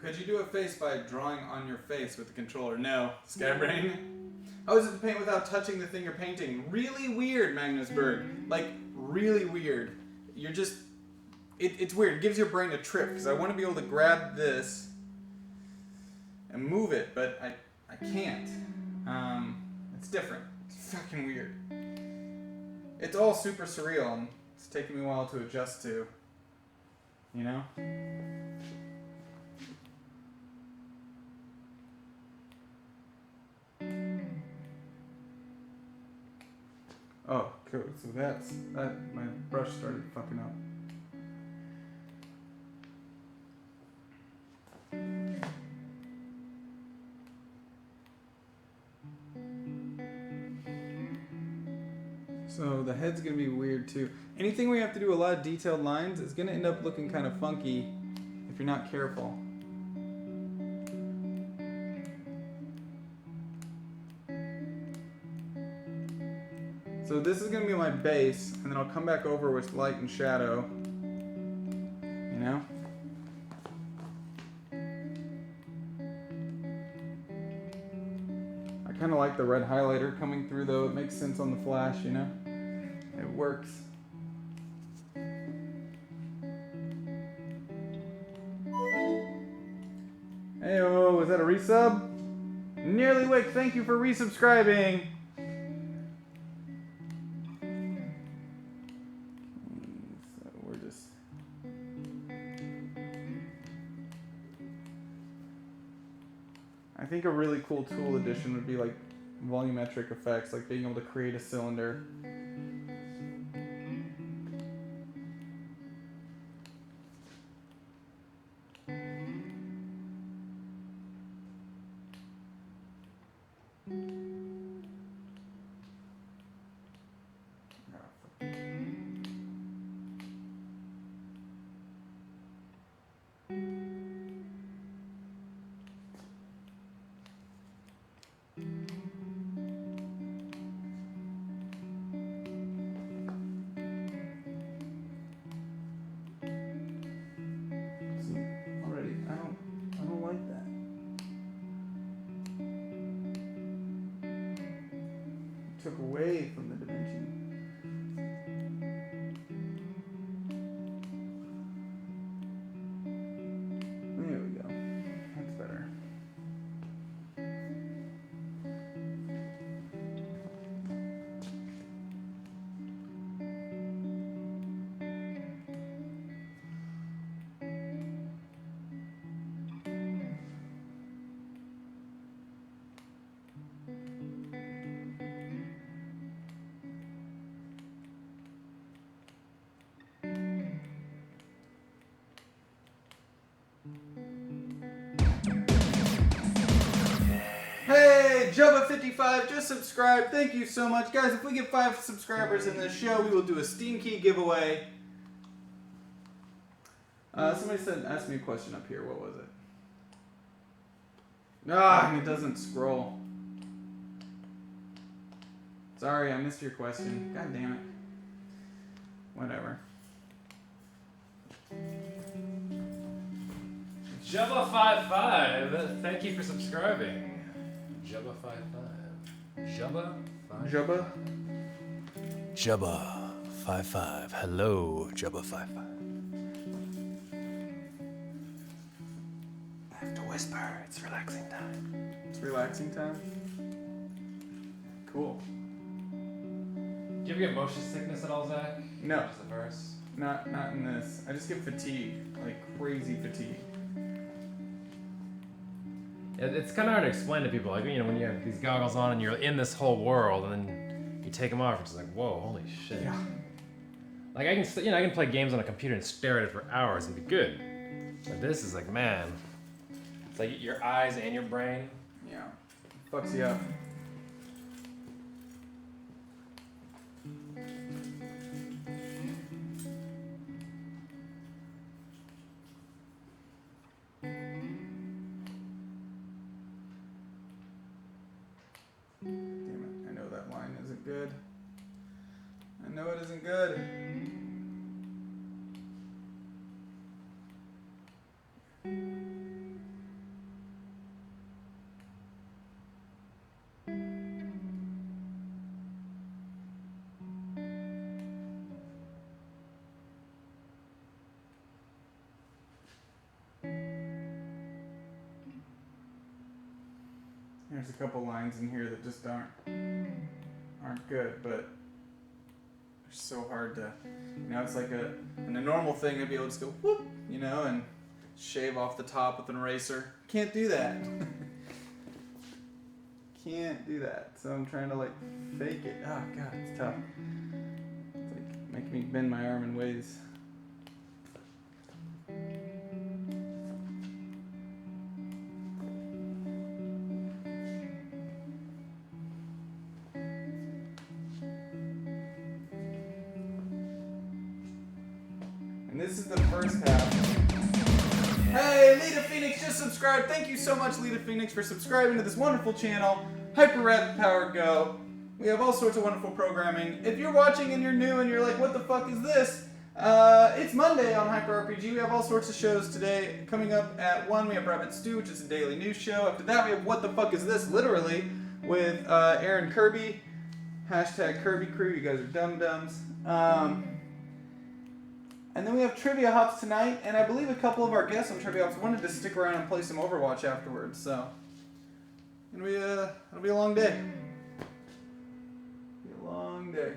could you do a face by drawing on your face with the controller? No, Skybrain. How is it to paint without touching the thing you're painting? Really weird, Magnusberg. Like, really weird. You're just, it's weird. It gives your brain a trip, because I want to be able to grab this and move it, but I can't. It's different. It's fucking weird. It's all super surreal, and it's taken me a while to adjust to. You know? Oh, cool. So that my brush started fucking up. So the head's gonna be weird too. Anything where you have to do a lot of detailed lines is gonna end up looking kind of funky if you're not careful. So this is gonna be my base, and then I'll come back over with light and shadow. You know? I kind of like the red highlighter coming through though. It makes sense on the flash, you know? It works. Hey, oh, is that a resub? Nearly Wick, thank you for resubscribing. So we're just... I think a really cool tool addition would be like volumetric effects, like being able to create a cylinder. Took away from the dimension. There we go. That's better. Hey, Jubba55 just subscribed. Thank you so much. Guys, if we get 5 subscribers in this show, we will do a Steam Key giveaway. Somebody asked me a question up here. What was it? It doesn't scroll. Sorry, I missed your question. God damn it. Whatever. Jubba55, thank you for subscribing. Jubba55. Jubba? Jubba55. Hello, Jubba55. I have to whisper. It's relaxing time. It's relaxing time? Cool. Do you ever get motion sickness at all, Zach? No. Just at first? Not in this. I just get fatigue. Like crazy fatigue. It's kind of hard to explain to people, like, you know, when you have these goggles on and you're in this whole world, and then you take them off, it's like, whoa, holy shit. Yeah. Like, I can play games on a computer and stare at it for hours and be good. But this is like, man, it's like your eyes and your brain. Yeah. Fucks you up. Good. I know it isn't good. There's a couple lines in here that just aren't good, but they're so hard to, you know, it's like in a normal thing I'd be able to just go whoop, you know, and shave off the top with an eraser. Can't do that. Can't do that. So I'm trying to like fake it. Oh god, it's tough. It's like making me bend my arm in ways. And this is the first half. Hey, Lita Phoenix just subscribed. Thank you so much, Lita Phoenix, for subscribing to this wonderful channel, Hyper Rapid Power Go. We have all sorts of wonderful programming. If you're watching and you're new and you're like, what the fuck is this? It's Monday on Hyper RPG. We have all sorts of shows today. Coming up at 1, we have Rabbit Stew, which is a daily news show. After that, we have What the Fuck Is This, literally, with Aaron Kirby. Hashtag Kirby Crew. You guys are dum-dums. And then we have Trivia Hops tonight, and I believe a couple of our guests on Trivia Hops wanted to stick around and play some Overwatch afterwards, so it'll be a long day. It'll be a long day.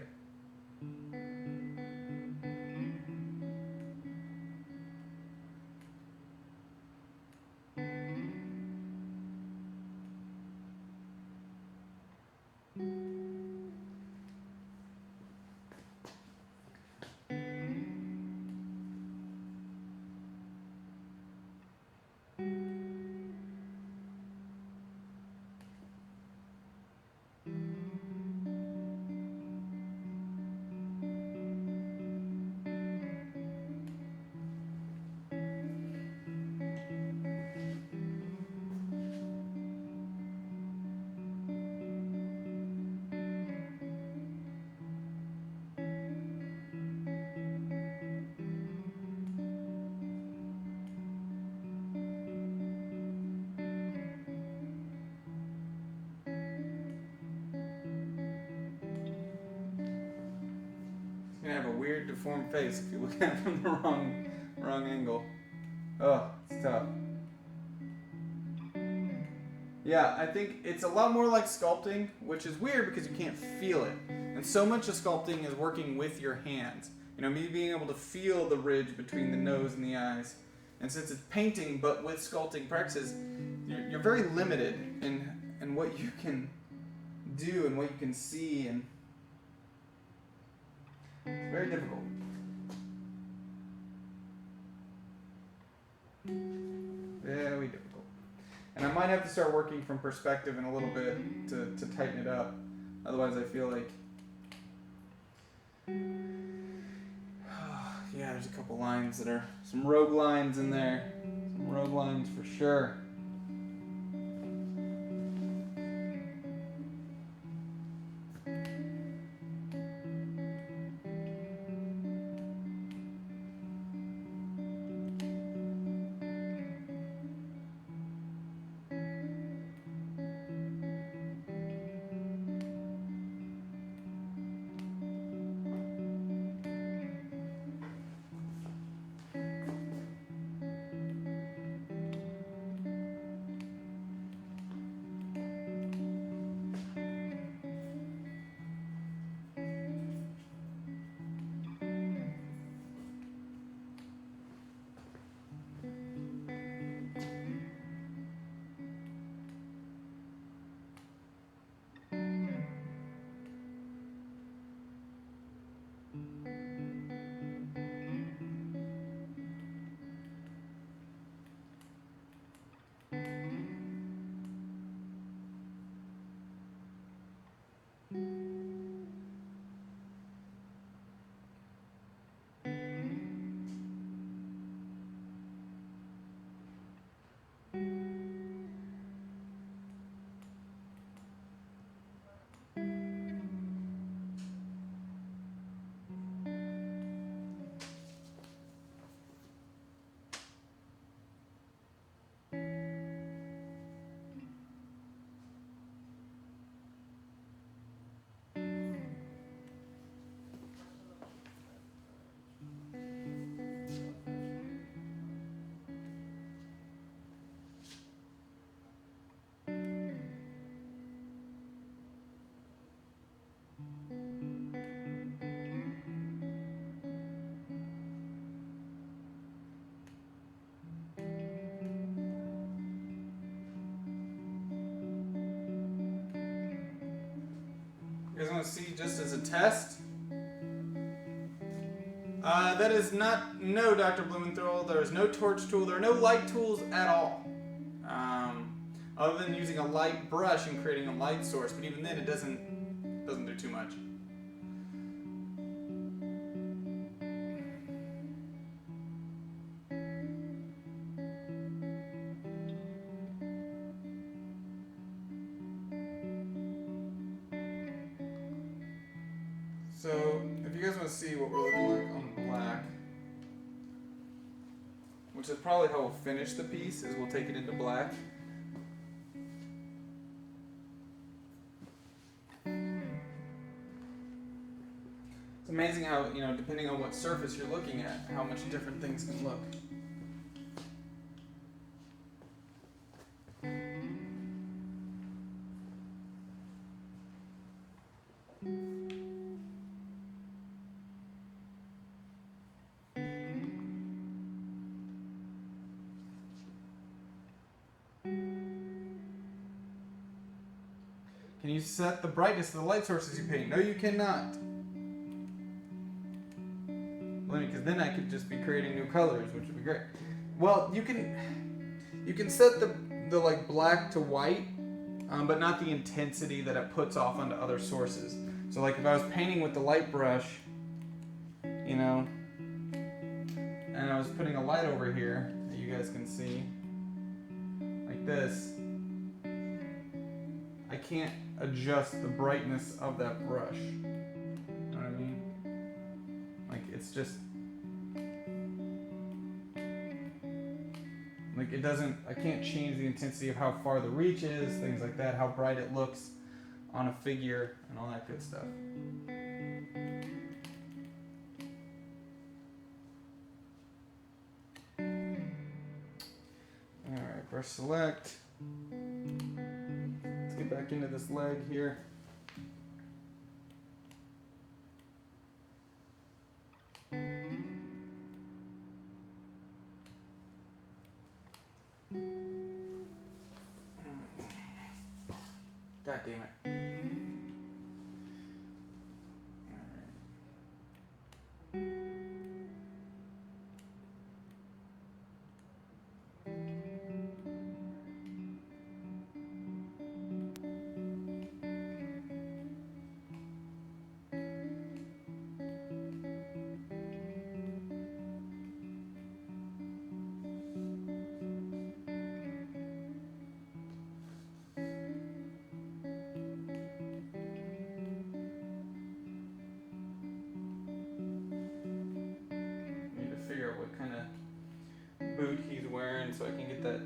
You're gonna have a weird deformed face if you look at it from the wrong angle. Oh, it's tough. Yeah, I think it's a lot more like sculpting, which is weird because you can't feel it. And so much of sculpting is working with your hands. You know, me being able to feel the ridge between the nose and the eyes. And since it's painting, but with sculpting practices, you're very limited in what you can do and what you can see, and it's very difficult. Very difficult. And I might have to start working from perspective in a little bit to tighten it up. Otherwise I feel like, yeah, there's a couple lines that are, some rogue lines in there. Some rogue lines for sure. You guys want to see just as a test? That is not, no, Dr. Blumenthal. There is no torch tool. There are no light tools at all. Other than using a light brush and creating a light source, but even then it doesn't do too much. So, if you guys want to see what we're looking like on black, which is probably how we'll finish the piece, is we'll take it into black. It's amazing how, you know, depending on what surface you're looking at, how much different things can look. Can you set the brightness of the light sources you paint? No, you cannot. Because then I could just be creating new colors, which would be great. Well, you can set the like black to white, but not the intensity that it puts off onto other sources. So like if I was painting with the light brush, you know, and I was putting a light over here that you guys can see, like this, I can't adjust the brightness of that brush. You know what I mean? Like it's just like it doesn't, I can't change the intensity of how far the reach is, things like that, how bright it looks on a figure and all that good stuff. Alright, brush select. Let's get back into this leg here. God damn it. What kind of boot he's wearing so I can get that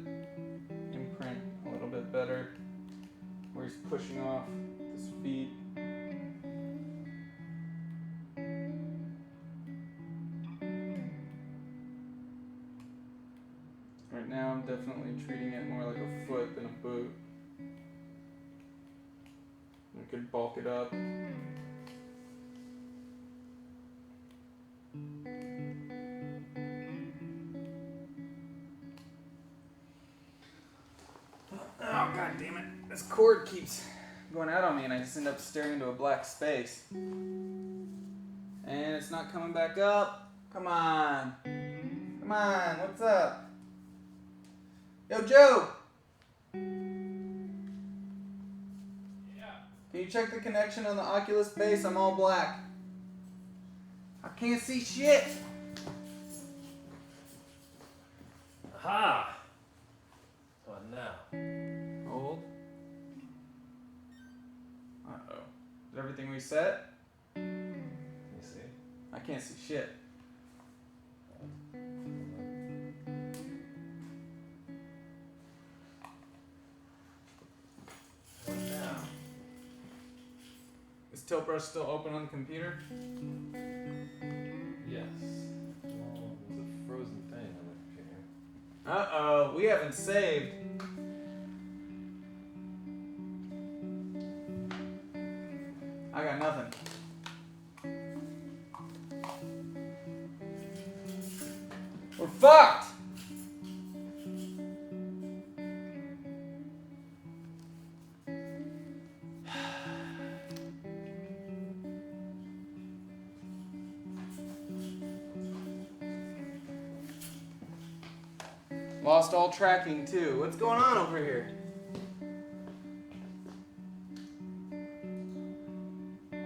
imprint a little bit better where he's pushing off his feet. Right now I'm definitely treating it more like a foot than a boot. I could bulk it up. Oh, god damn it. This cord keeps going out on me and I just end up staring into a black space. And it's not coming back up. Come on. Come on, what's up? Yo, Joe! Yeah. Can you check the connection on the Oculus base? I'm all black. I can't see shit! Aha! What now? Hold. Uh-oh. Is everything reset? Let me see. I can't see shit. What now? Is Tilt Brush still open on the computer? Yes. Well, there's a frozen thing on the computer. Uh-oh, we haven't saved. I got nothing. We're fucked! Lost all tracking too. What's going on over here?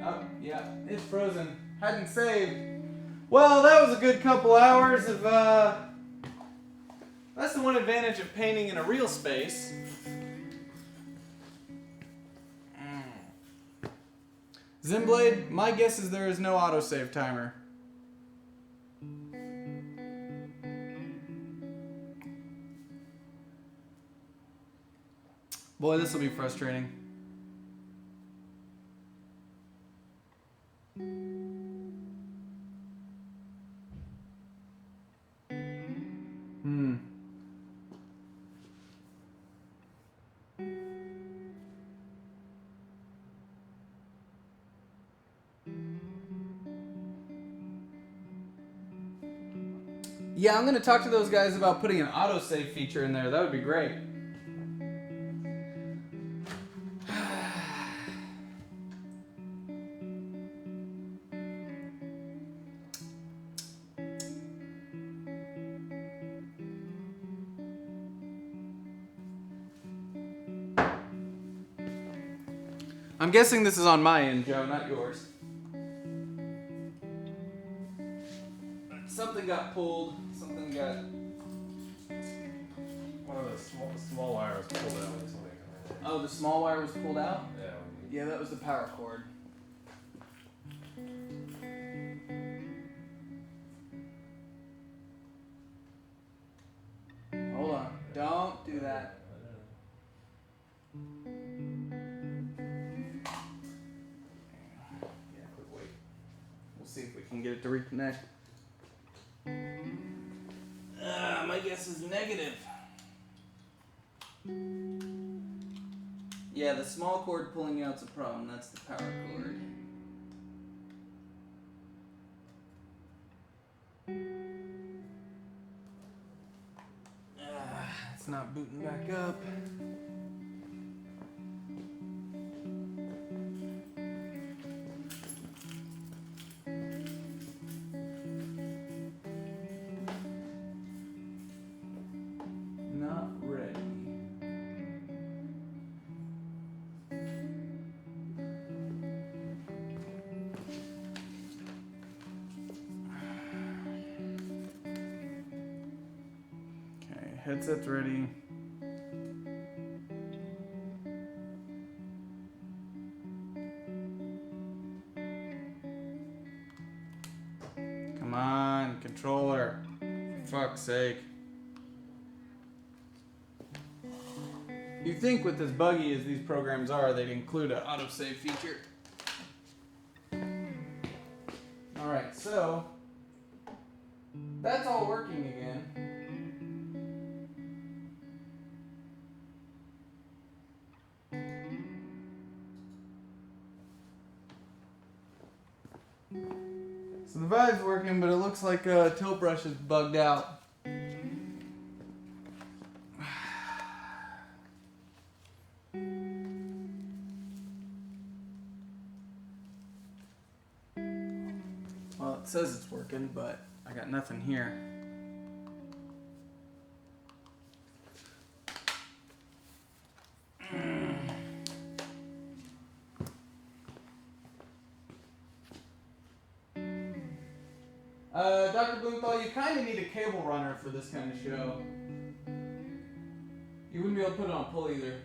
Oh, yeah, it's frozen. Hadn't saved. Well, that was a good couple hours of, that's the one advantage of painting in a real space. Zenblade, my guess is there is no autosave timer. Boy, this will be frustrating. Yeah, I'm gonna talk to those guys about putting an autosave feature in there. That would be great. I'm guessing this is on my end, Joe, not yours. Something got pulled. Something got... One of the small wires pulled out or something. Oh, the small wire was pulled out? Yeah. Yeah, that was the power cord. Hold on. Don't do that. Yeah, quick wait. We'll see if we can get it to reconnect. My guess is negative. Yeah, the small cord pulling out's a problem. That's the power cord. It's not booting back up. Not ready. Okay, headset's ready. Come on, controller. For fuck's sake. You'd think with as buggy as these programs are, they'd include an autosave feature. Alright, so that's all working again. So the Vive's working, but it looks like tilt brush is bugged out. Well, it says it's working, but I got nothing here. Dr. Blumenthal, you kind of need a cable runner for this kind of show. You wouldn't be able to put it on pull either.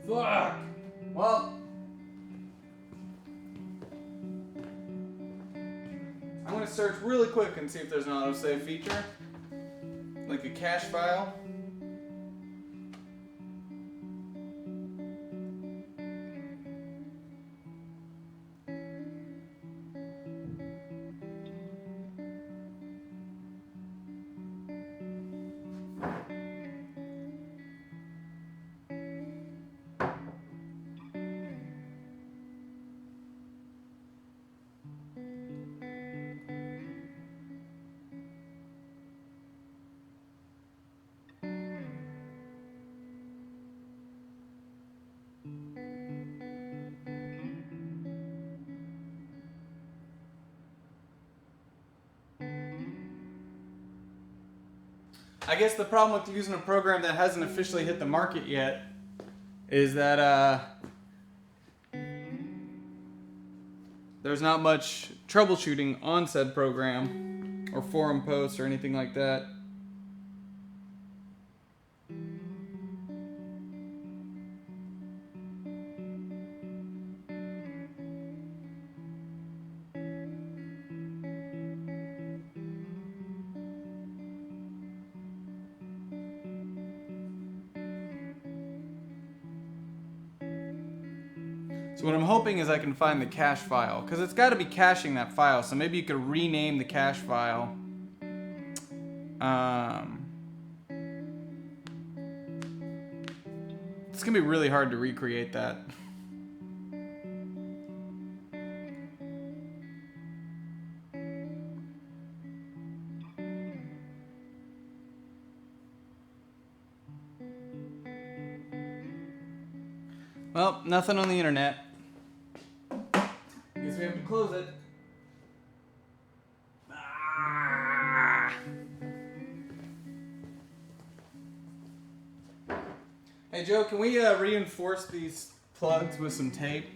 Fuck! Well, I'm gonna search really quick and see if there's an autosave feature. Like a cache file. I guess the problem with using a program that hasn't officially hit the market yet is that there's not much troubleshooting on said program or forum posts or anything like that. So what I'm hoping is I can find the cache file, because it's got to be caching that file. So maybe you could rename the cache file. It's gonna be really hard to recreate that. Well, nothing on the internet. Guess we have to close it. Ah. Hey Joe, can we reinforce these plugs with some tape?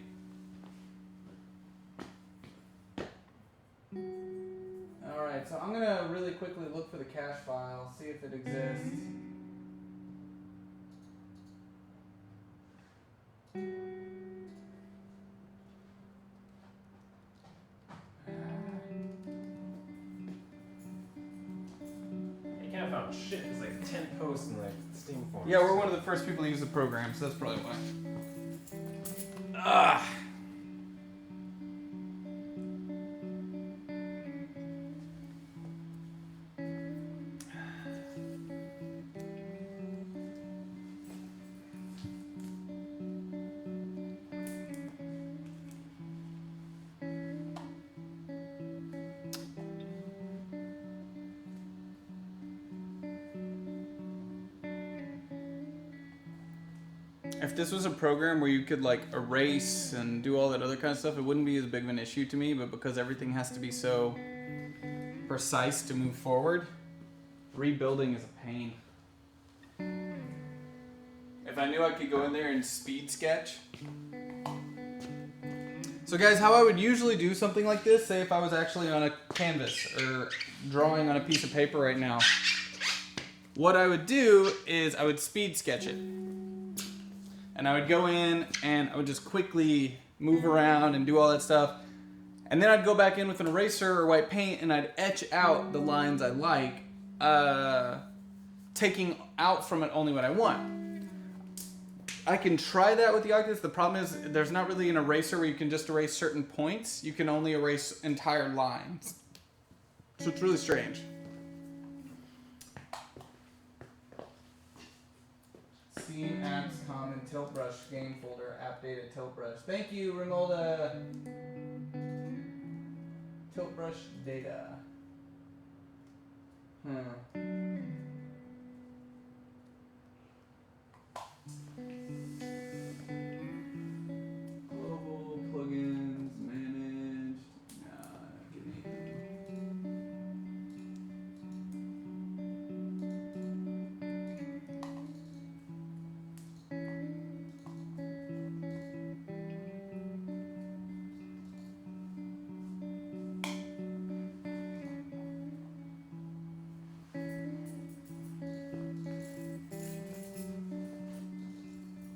Alright, so I'm gonna really quickly look for the cache file, see if it exists. Shit, it's like 10 posts in like Steam forms. Yeah, we're one of the first people to use the program, so that's probably why. Ugh. If this was a program where you could like erase and do all that other kind of stuff, it wouldn't be as big of an issue to me, but because everything has to be so precise to move forward, rebuilding is a pain. If I knew I could go in there and speed sketch. So guys, how I would usually do something like this, say if I was actually on a canvas or drawing on a piece of paper right now, what I would do is I would speed sketch it. And I would go in and I would just quickly move around and do all that stuff. And then I'd go back in with an eraser or white paint and I'd etch out the lines I like, taking out from it only what I want. I can try that with the Octave. The problem is there's not really an eraser where you can just erase certain points. You can only erase entire lines. So it's really strange. Scene, apps, common, tilt brush, game folder, app data, tilt brush. Thank you, Renolda. Tilt brush data. Global plugins, managed. Give me.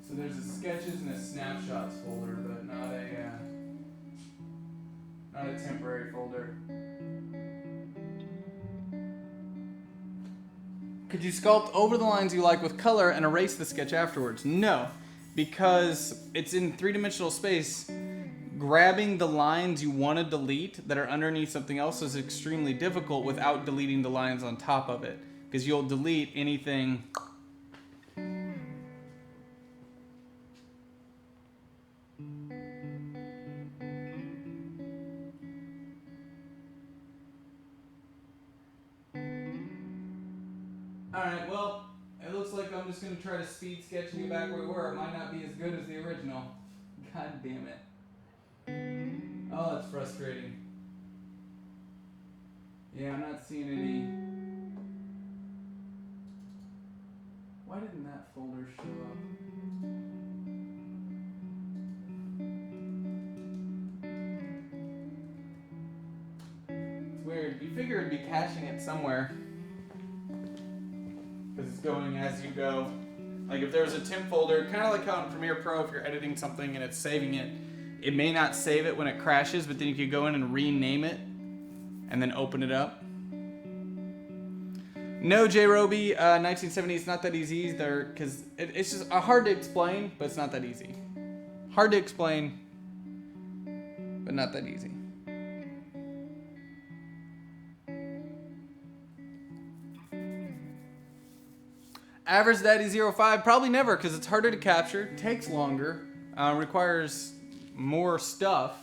So there's a sketches and a snapshots folder, but not a temporary folder. Could you sculpt over the lines you like with color and erase the sketch afterwards? No, because it's in three-dimensional space. Grabbing the lines you want to delete that are underneath something else is extremely difficult without deleting the lines on top of it, because you'll delete anything. Alright, well, it looks like I'm just going to try to speed sketch and get back where we were. It might not be as good as the original. God damn it. Oh, that's frustrating. Yeah, I'm not seeing any. Why didn't that folder show up? It's weird. You figure it'd be caching it somewhere. Because it's going as you go. Like if there's a temp folder, kind of like how in Premiere Pro, if you're editing something and it's saving it, it may not save it when it crashes, but then you could go in and rename it and then open it up. No, J. Roby, 1970, it's not that easy either, because it's just hard to explain, but it's not that easy. Hard to explain, but not that easy. Average Daddy 05, probably never, because it's harder to capture, takes longer, requires more stuff.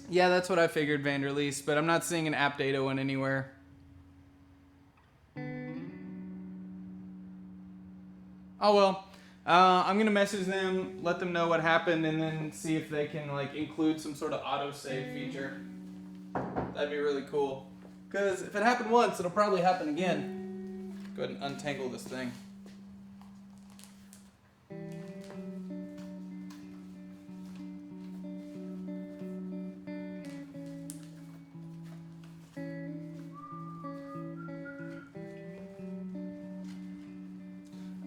Yeah, that's what I figured, Vanderleest, but I'm not seeing an app data one anywhere. Oh well. I'm gonna message them, let them know what happened, and then see if they can like include some sort of autosave feature. That'd be really cool. Because if it happened once, it'll probably happen again. Go ahead and untangle this thing.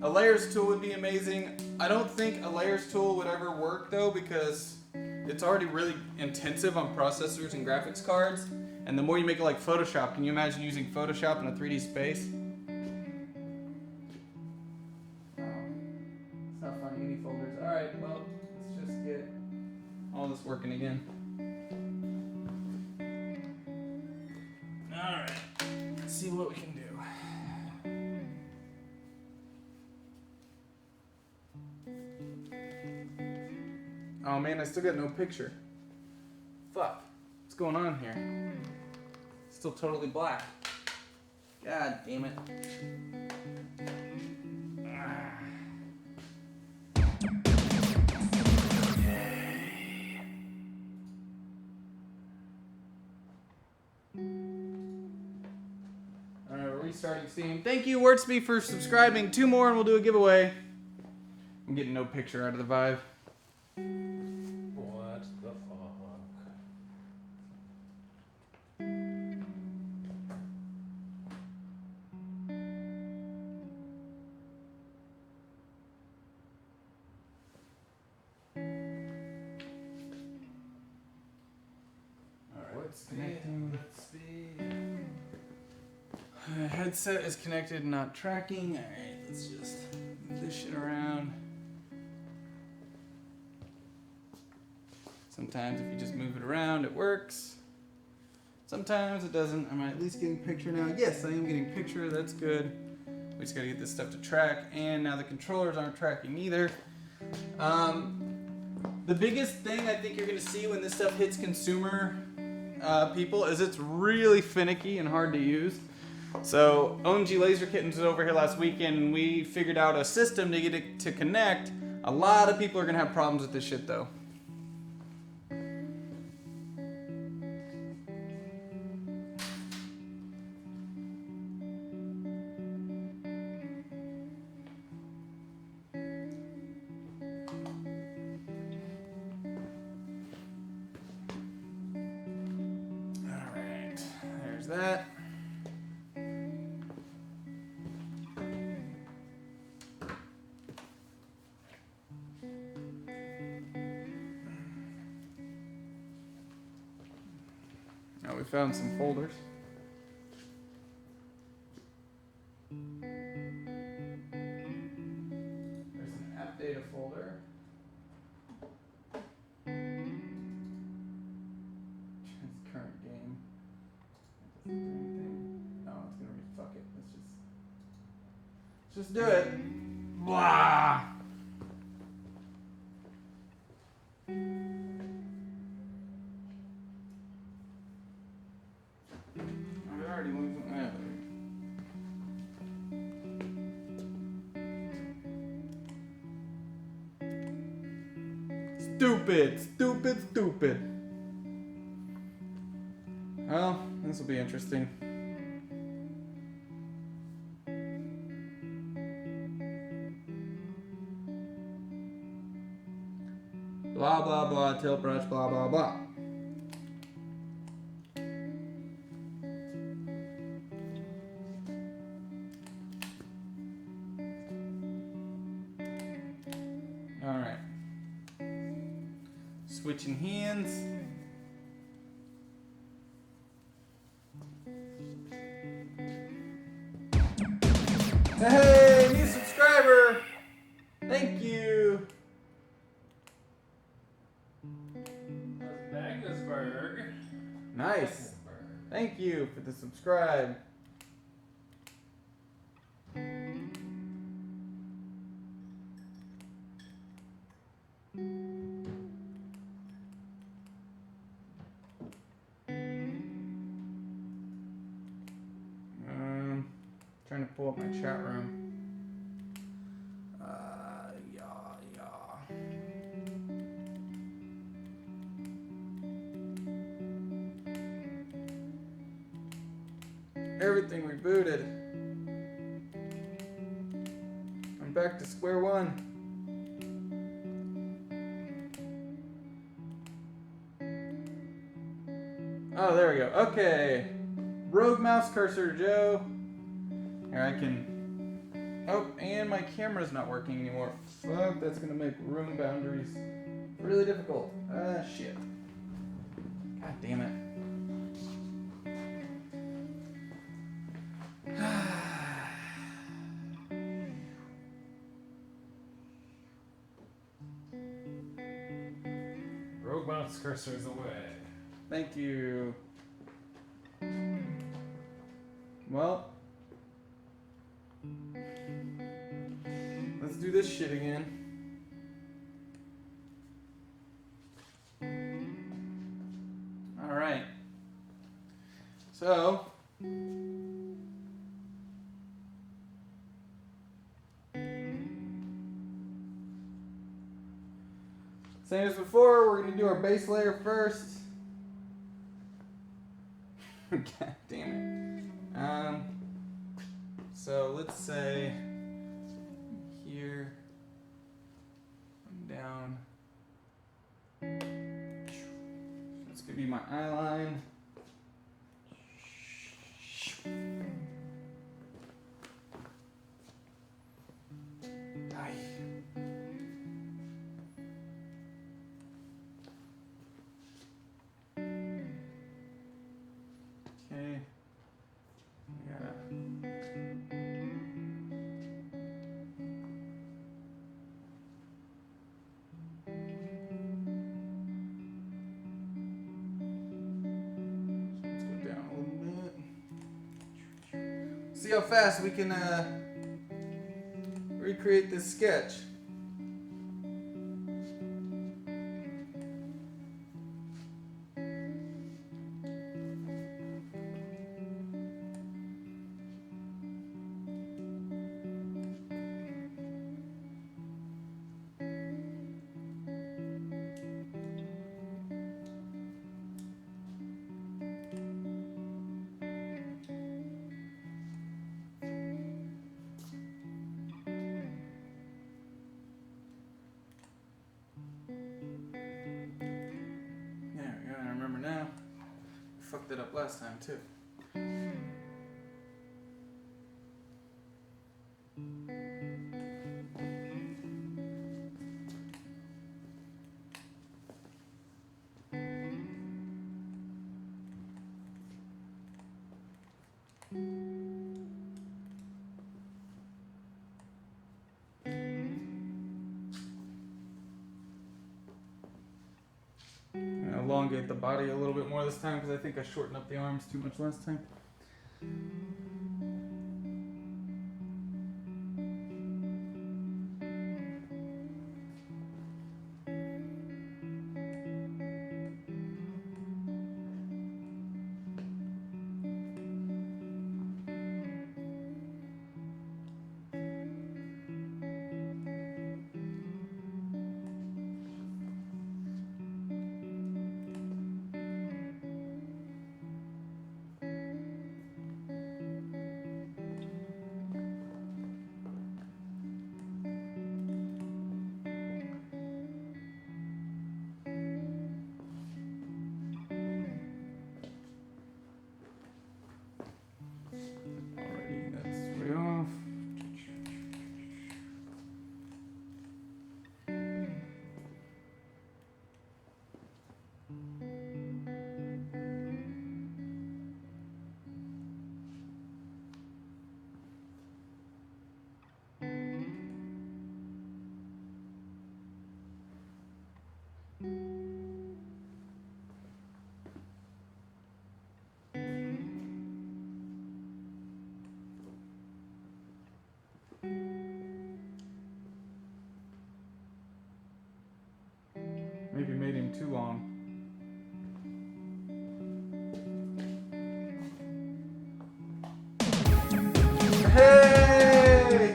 A layers tool would be amazing. I don't think a layers tool would ever work though, because it's already really intensive on processors and graphics cards. And the more you make it like Photoshop, can you imagine using Photoshop in a 3D space? Oh, it's not finding any folders. Alright, well, let's just get all this working again. Alright, let's see what we can do. Oh man, I still got no picture. Fuck. What's going on here? Still totally black. God damn it. Alright, we're restarting Steam. Thank you, Wurtzby, for subscribing. 2 more and we'll do a giveaway. I'm getting no picture out of the Vive. What the fuck? What's connecting? Headset is connected, not tracking. Alright, let's just move this shit around. Sometimes if you just move it around, it works. Sometimes it doesn't. Am I at least getting picture now? Yes, I am getting picture. That's good. We just gotta get this stuff to track. And now the controllers aren't tracking either. The biggest thing I think you're gonna see when this stuff hits consumer people is it's really finicky and hard to use. So OMG Laser Kittens was over here last weekend and we figured out a system to get it to connect. A lot of people are gonna have problems with this shit though. Alright, there's that. Now we found some folders. There's an app data folder. Current game. That doesn't do anything. No, it's gonna be fuck it. Let's just do it. Blah. I already moved from that. Stupid, stupid, stupid. Well, this will be interesting. Blah, blah, blah, tilt brush, blah, blah, blah. Alright. Switching hands. Hey! you. Magnusburg. Nice. Thank you for the subscribe. Trying to pull up my chat room. Yeah. Everything rebooted. I'm back to square one. Oh, there we go. Okay. Rogue mouse cursor, Joe. Here I can. Oh, and my camera's not working anymore. Fuck, that's gonna make room boundaries really difficult. Ah, shit. God damn it. Rogue mouse cursors away. Thank you. Well, let's do this shit again. All right. So, same as before, we're going to do our base layer first. God damn it. So let's say here and down. This could be my eye line. Okay. Let's go down a little bit. See how fast we can recreate this sketch. Fucked it up last time too. Elongate the body a little bit more this time because I think I shortened up the arms too much last time. Maybe made him too long. Hey!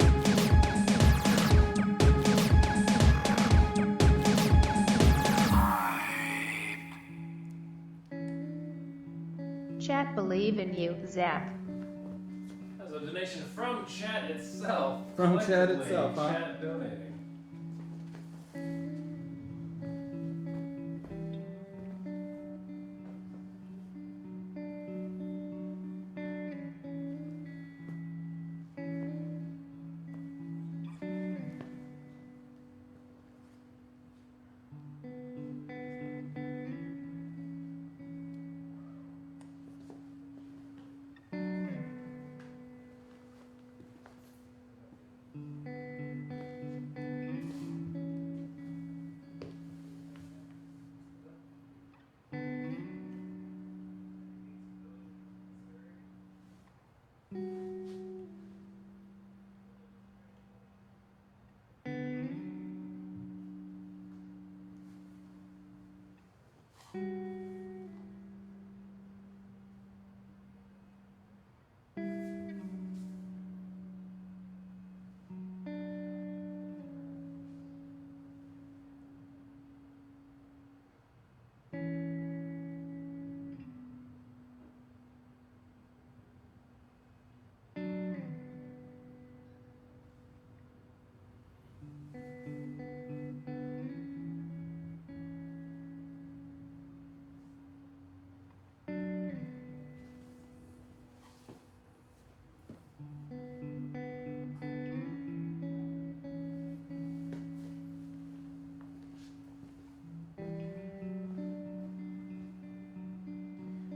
Chat believe in you, Zach. That's a donation from chat itself. From chat Collectively, itself, huh? Chat donating.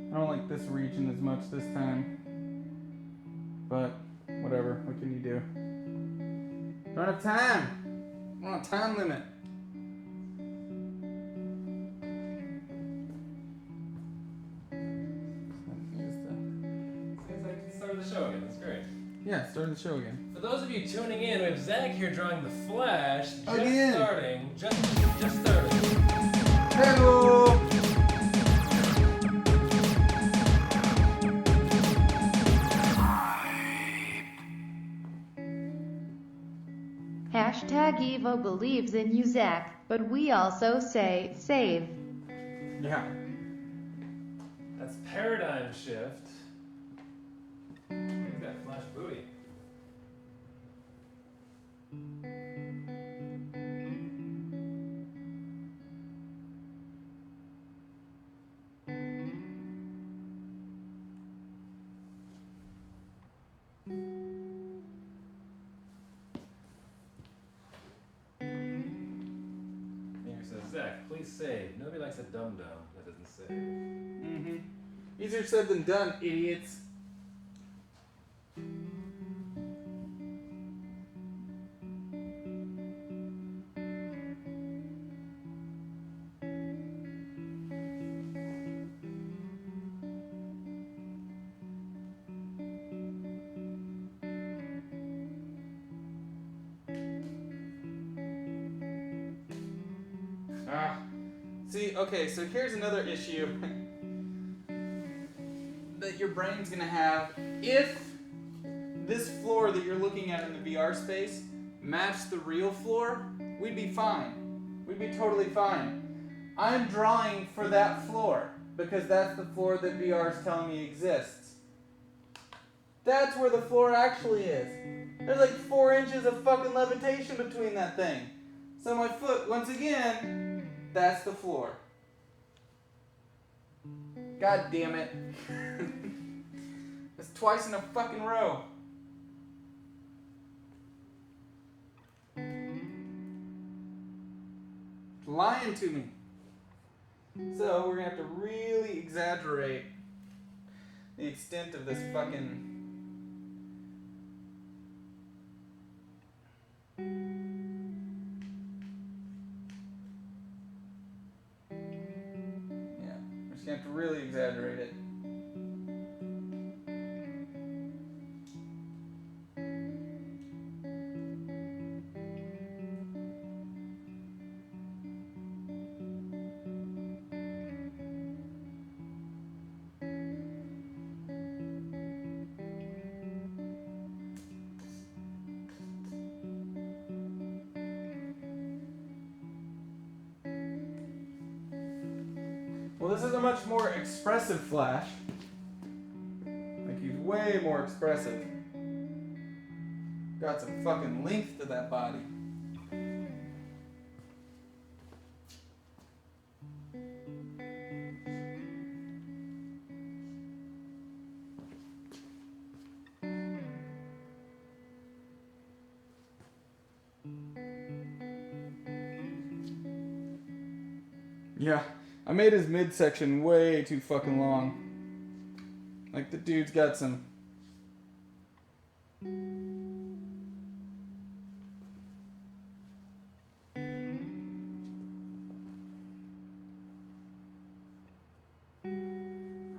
I don't like this region as much this time. But, whatever. What can you do? Don't have time! We're on a time limit. Seems like it started the show again. That's great. Yeah, starting the show again. For those of you tuning in, we have Zach here drawing the Flash. Just Again. starting. Just starting. Hello! Hashtag Evo believes in you, Zach, but we also say save. Yeah. That's paradigm shift. He's got Flash booty. Here says, Zach, please save. Nobody likes a dum-dum that doesn't save. Mm-hmm. Easier said than done, idiots. See, okay, so here's another issue that your brain's gonna have. If this floor that you're looking at in the VR space matched the real floor, we'd be fine. We'd be totally fine. I'm drawing for that floor because that's the floor that VR is telling me exists. That's where the floor actually is. There's like 4 inches of fucking levitation between that thing. So my foot, once again, that's the floor. God damn it. That's twice in a fucking row. It's lying to me. So we're gonna have to really exaggerate the extent of this fucking... You have to really exaggerate it. Well, this is a much more expressive Flash. Like, he's way more expressive. Got some fucking length to that body. Yeah, I made his midsection way too fucking long. Like, the dude's got some...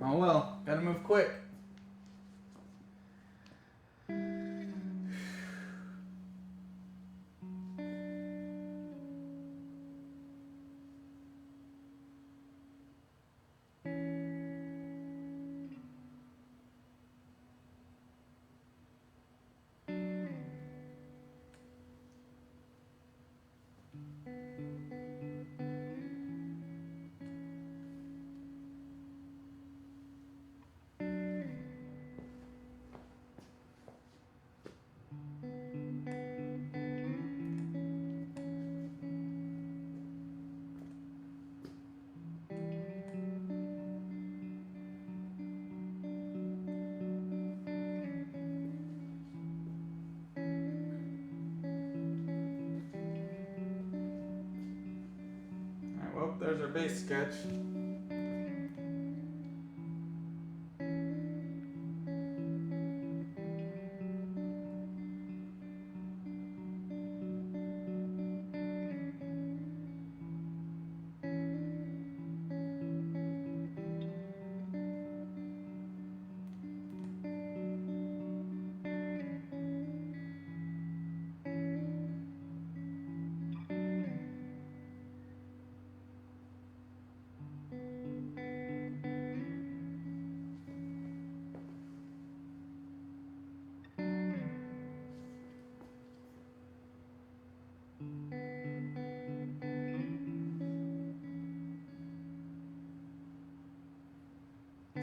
Oh well, gotta move quick. Alright, well, there's our base sketch.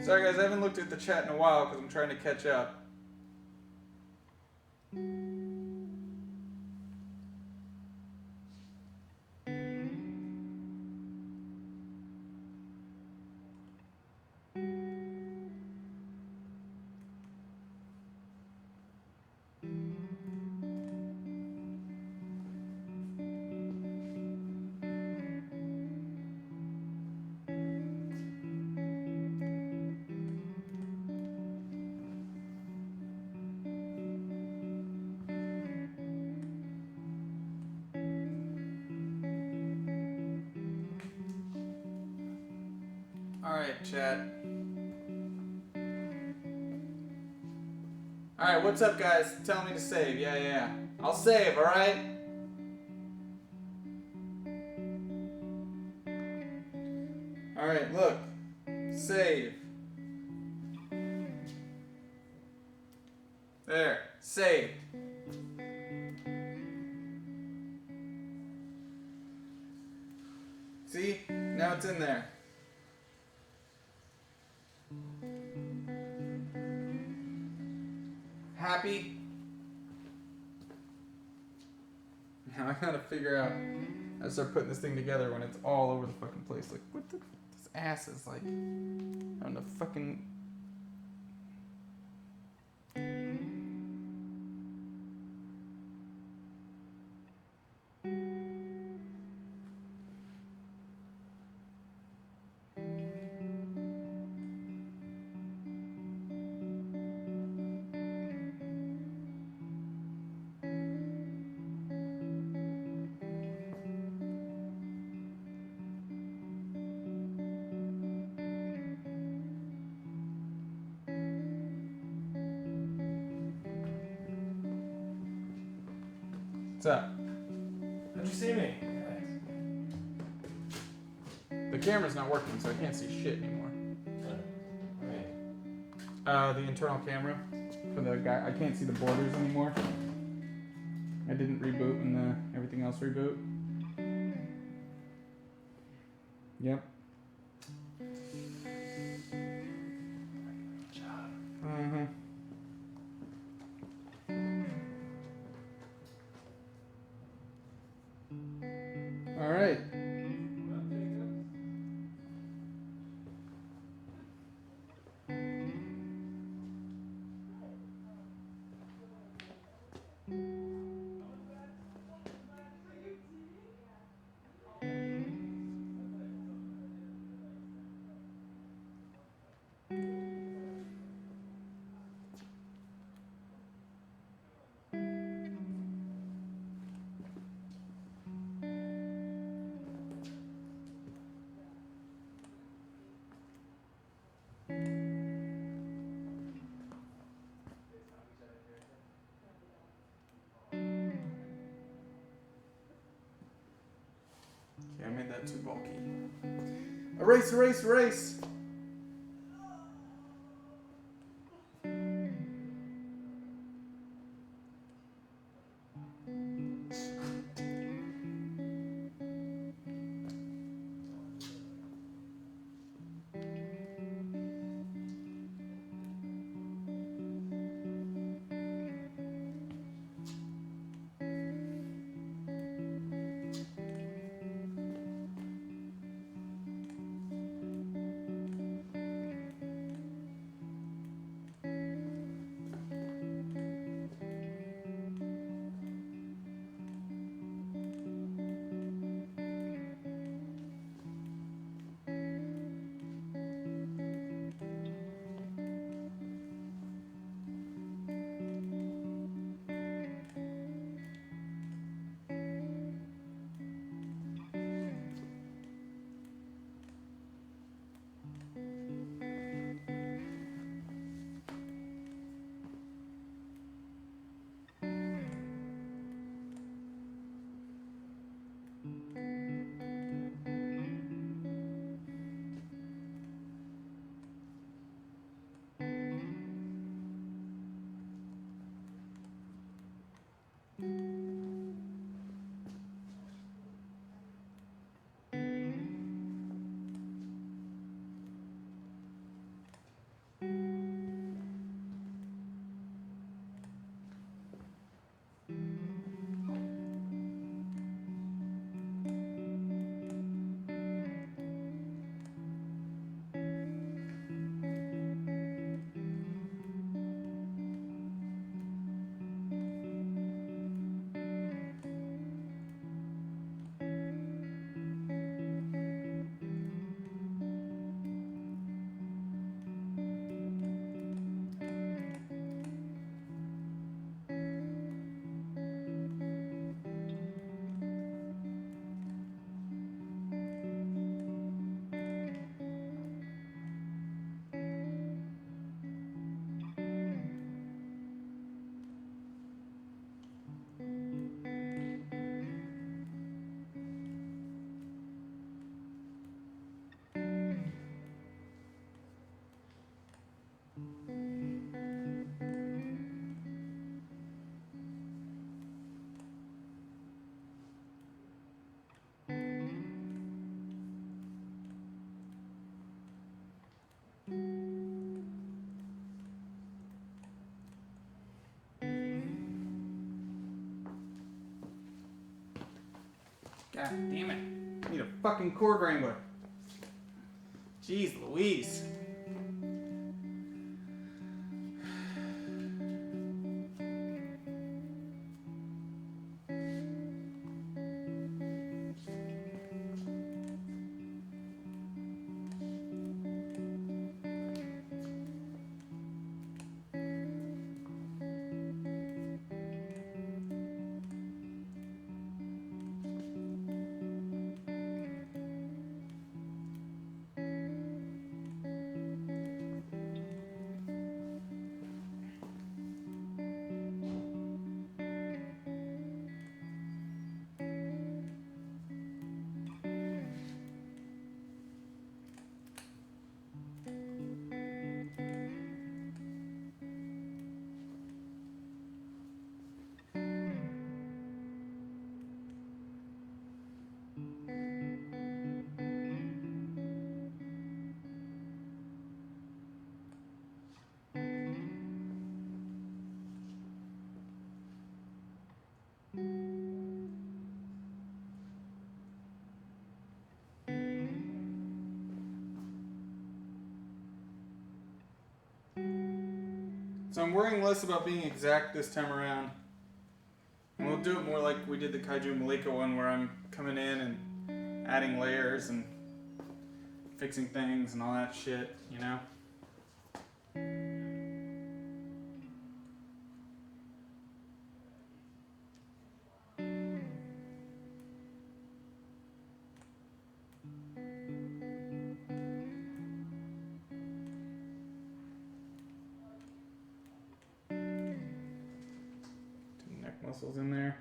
Sorry guys, I haven't looked at the chat in a while because I'm trying to catch up. Alright, chat. Alright, what's up, guys? Tell me to save. Yeah. I'll save, alright? Alright, look. Save. There. Saved. See? Now it's in there. Happy? Now I gotta figure out how to start putting this thing together when it's all over the fucking place. Like, what the? This ass is like on the fucking. What's up? How'd you see me? The camera's not working, so I can't see shit anymore. The internal camera for the guy. I can't see the borders anymore. I didn't reboot when everything else reboot. Yep. All right. Okay, I made that too bulky. Erase, erase, erase! God damn it. I need a fucking cord wrangler. Jeez Louise. So I'm worrying less about being exact this time around. And we'll do it more like we did the Kaiju Malika one, where I'm coming in and adding layers and fixing things and all that shit, you know? Neck muscles in there.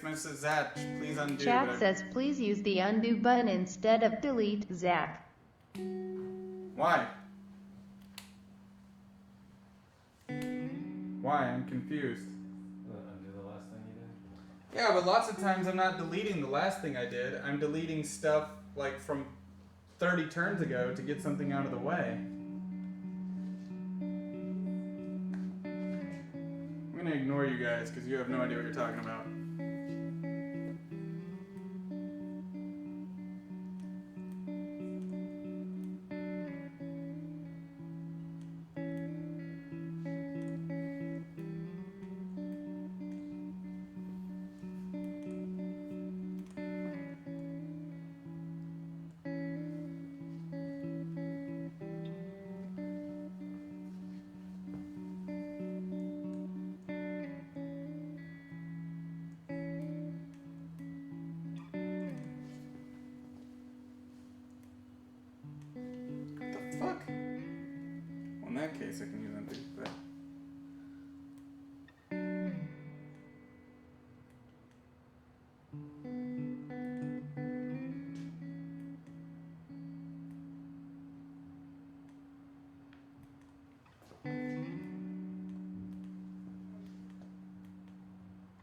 Mrs. Zach, please undo. Chat says please use the undo button instead of delete, Zach. Why? Why? I'm confused. Undo the last thing you did? Yeah, but lots of times I'm not deleting the last thing I did. I'm deleting stuff like from 30 turns ago to get something out of the way. I'm gonna ignore you guys because you have no idea what you're talking about. Fuck. Well, in that case, I can use undo, but...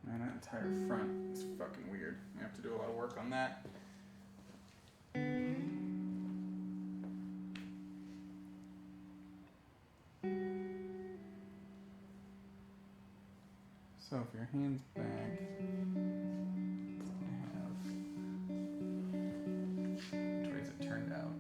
Man, that entire front is fucking weird. I have to do a lot of work on that. So if your hand's back, it's gonna have which way is it turned out?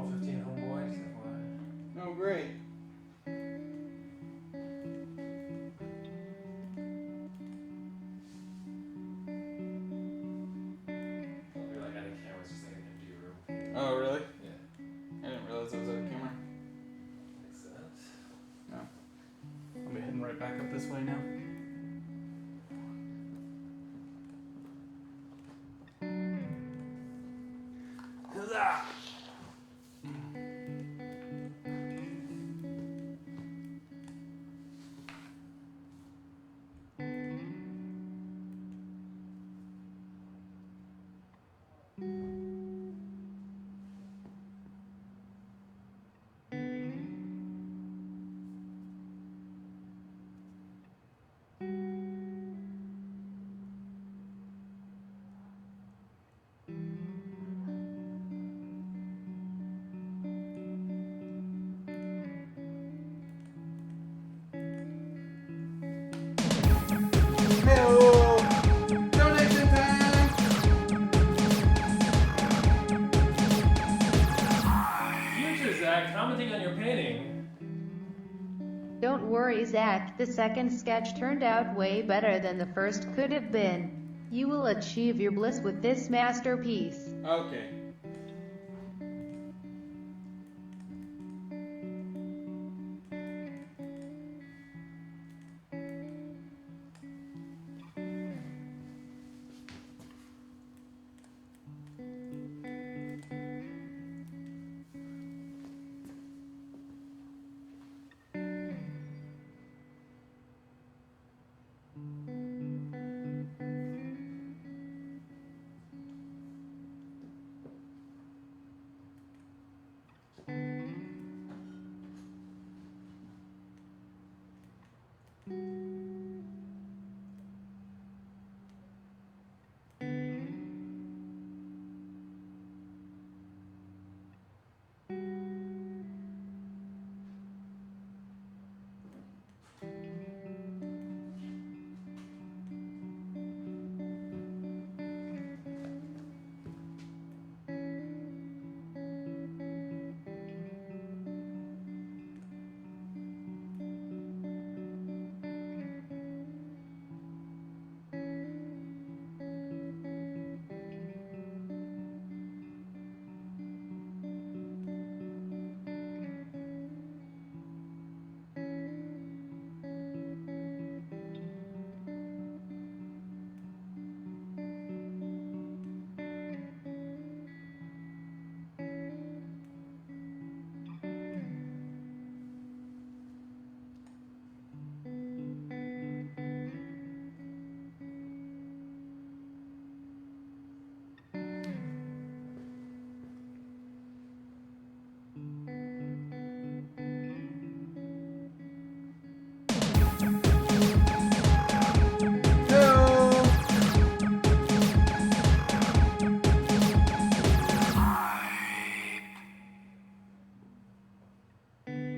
all 15 homeboys. FYI. Oh, great. You're like, I think camera's just like an empty room. Oh, really? Yeah. I didn't realize that was out of camera. Makes sense. No. I'll be heading right back up this way now. Huzzah! Hello! Donation time! Future Zach, commenting on your painting. Don't worry, Zach, the second sketch turned out way better than the first could have been. You will achieve your bliss with this masterpiece. Okay.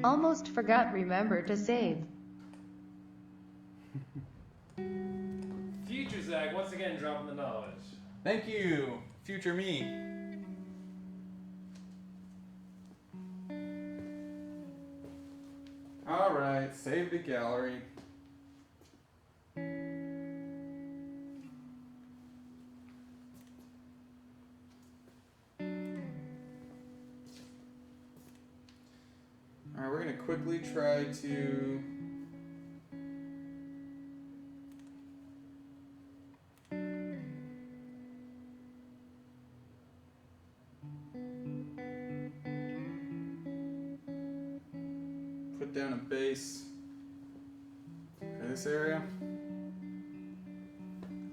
Almost forgot remember to save. Future Zach, once again dropping the knowledge. Thank you, future me. Alright, save the gallery. Alright, we're going to quickly try to put down a base for this area.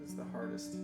It's the hardest.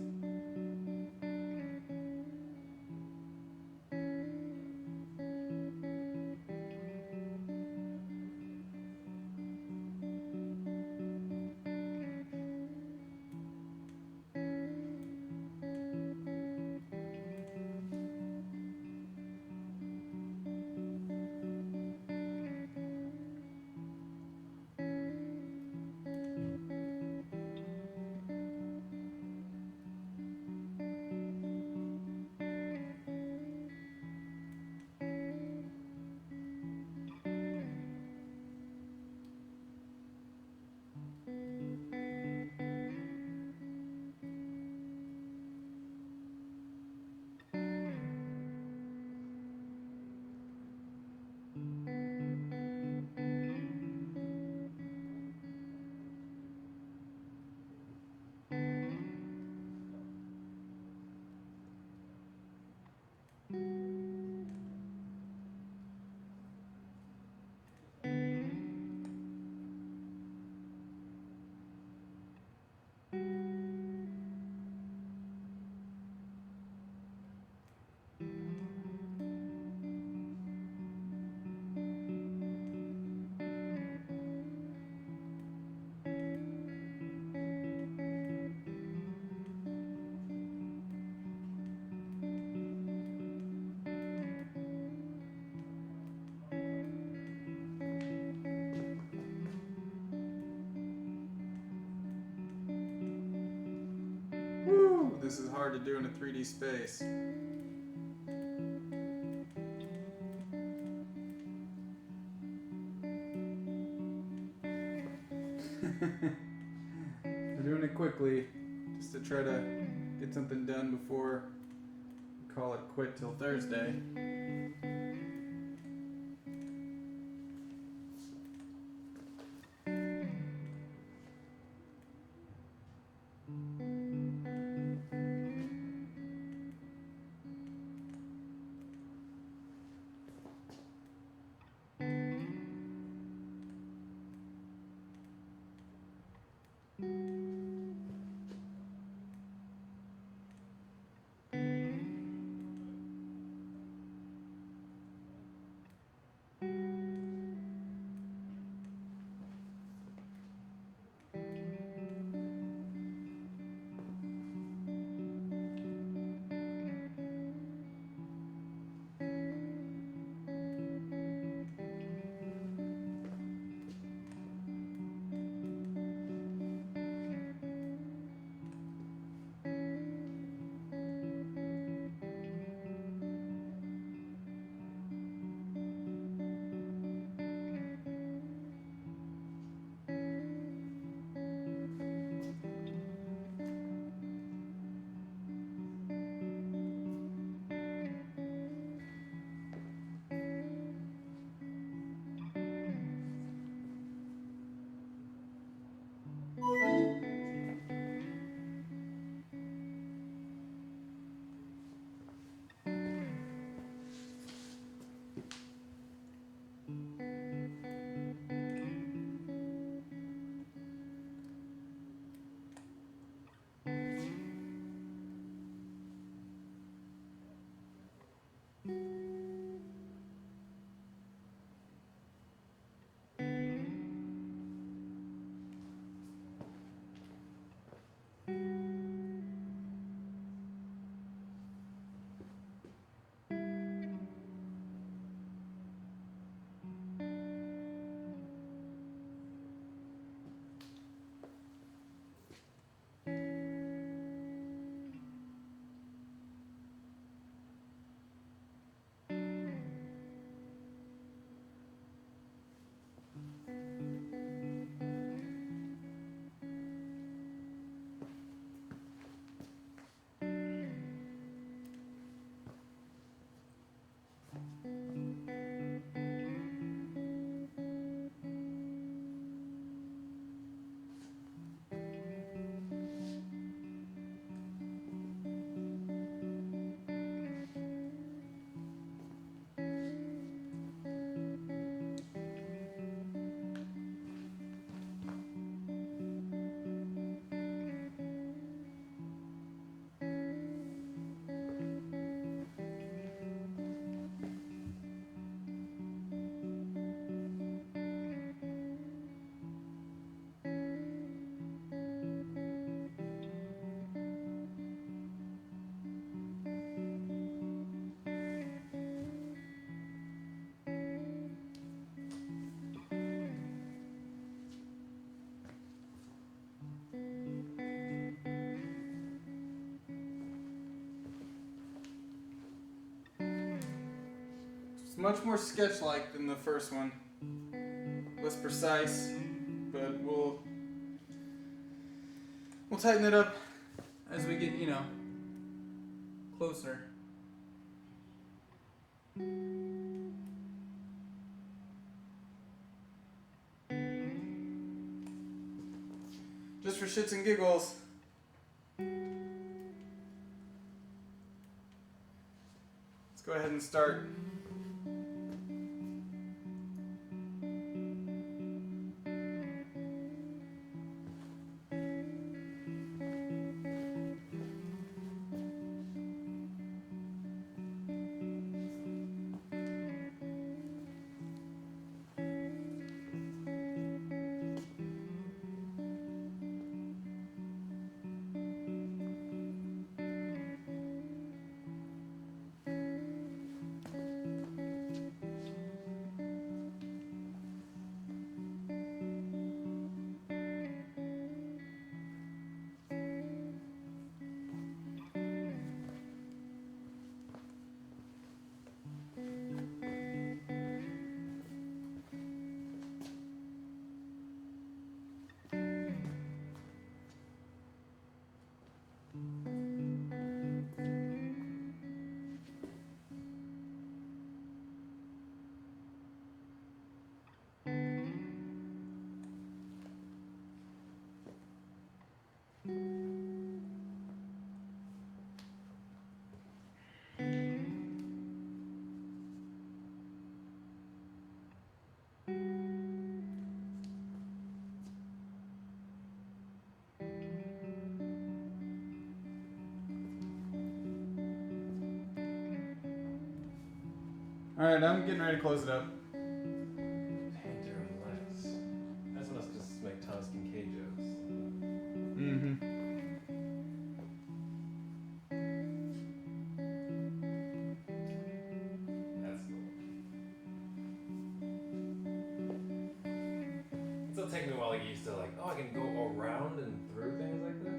Woo! This is hard to do in a 3D space. We're doing it quickly, just to try to get something done before we call it quit till Thursday. Much more sketch-like than the first one. Less precise, but we'll tighten it up as we get, closer. Just for shits and giggles. Let's go ahead and start. Alright, I'm getting ready to close it up. Painter and Lex. That's must just make Thomas Kincaid jokes. Mm-hmm. That's cool. It'll take me a while to get used to like, oh, I can go around and through things like this.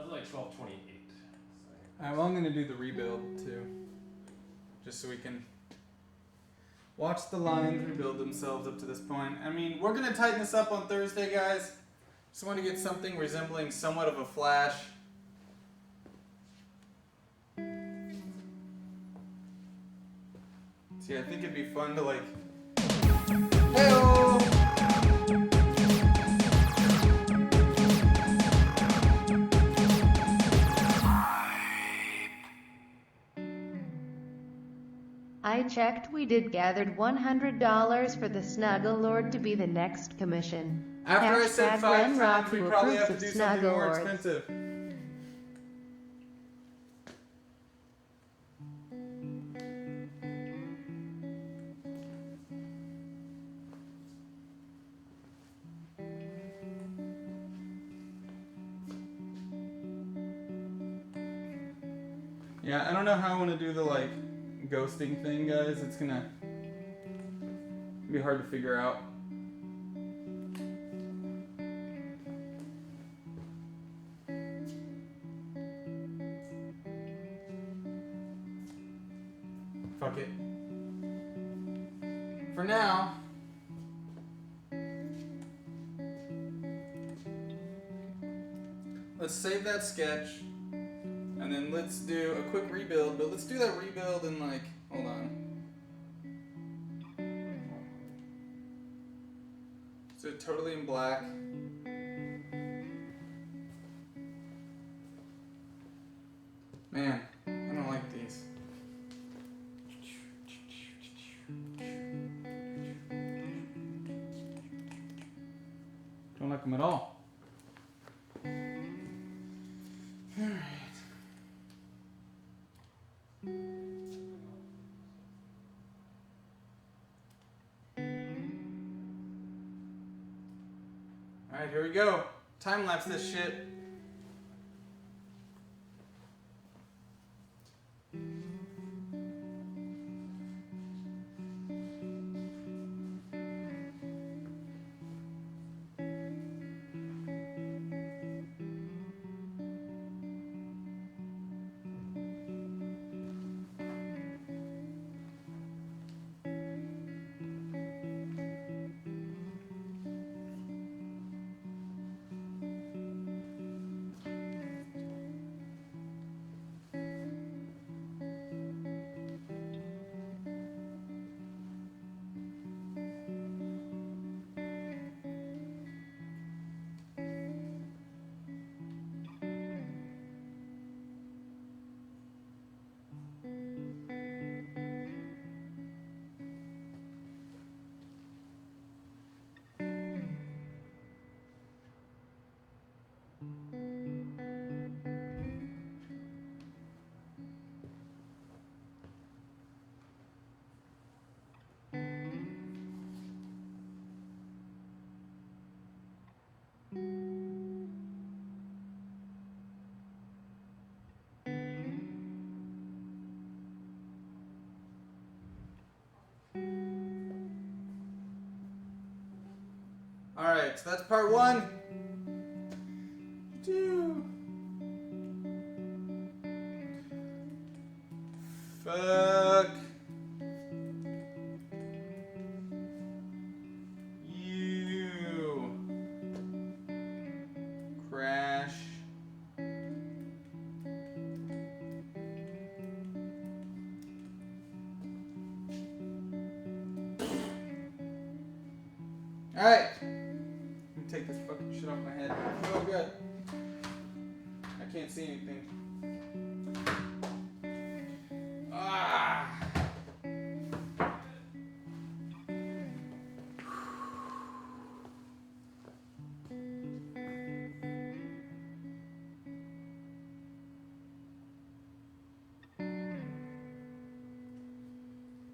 Like 12:28. Alright, well, I'm going to do the rebuild too. Just so we can watch the lines rebuild themselves up to this point. I mean, we're going to tighten this up on Thursday, guys. Just want to get something resembling somewhat of a flash. See, I think it'd be fun to like... Hey-oh! I checked, we did gathered $100 for the Snuggle Lord to be the next commission. After I said 5 times, we who probably have approves to of do something more Snuggle Lords. expensive. Yeah, I don't know how I want to do the like ghosting thing, guys. It's gonna be hard to figure out. Fuck it. For now, let's save that sketch. And then let's do a quick rebuild, but let's do that rebuild in like, hold on. So totally in black. Man, I don't like these. Don't like them at all. Alright, here we go. Time lapse this shit. Alright, so that's part 1. 2. Fuck. You. Crash. Alright. Let me take this fucking shit off my head. Oh, good. I can't see anything. Ah.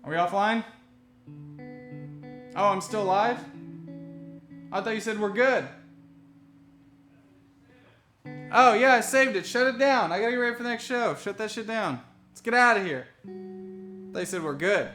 Are we offline? Oh, I'm still live? I thought you said we're good. Oh, yeah, I saved it. Shut it down. I gotta get ready for the next show. Shut that shit down. Let's get out of here. I thought you said we're good.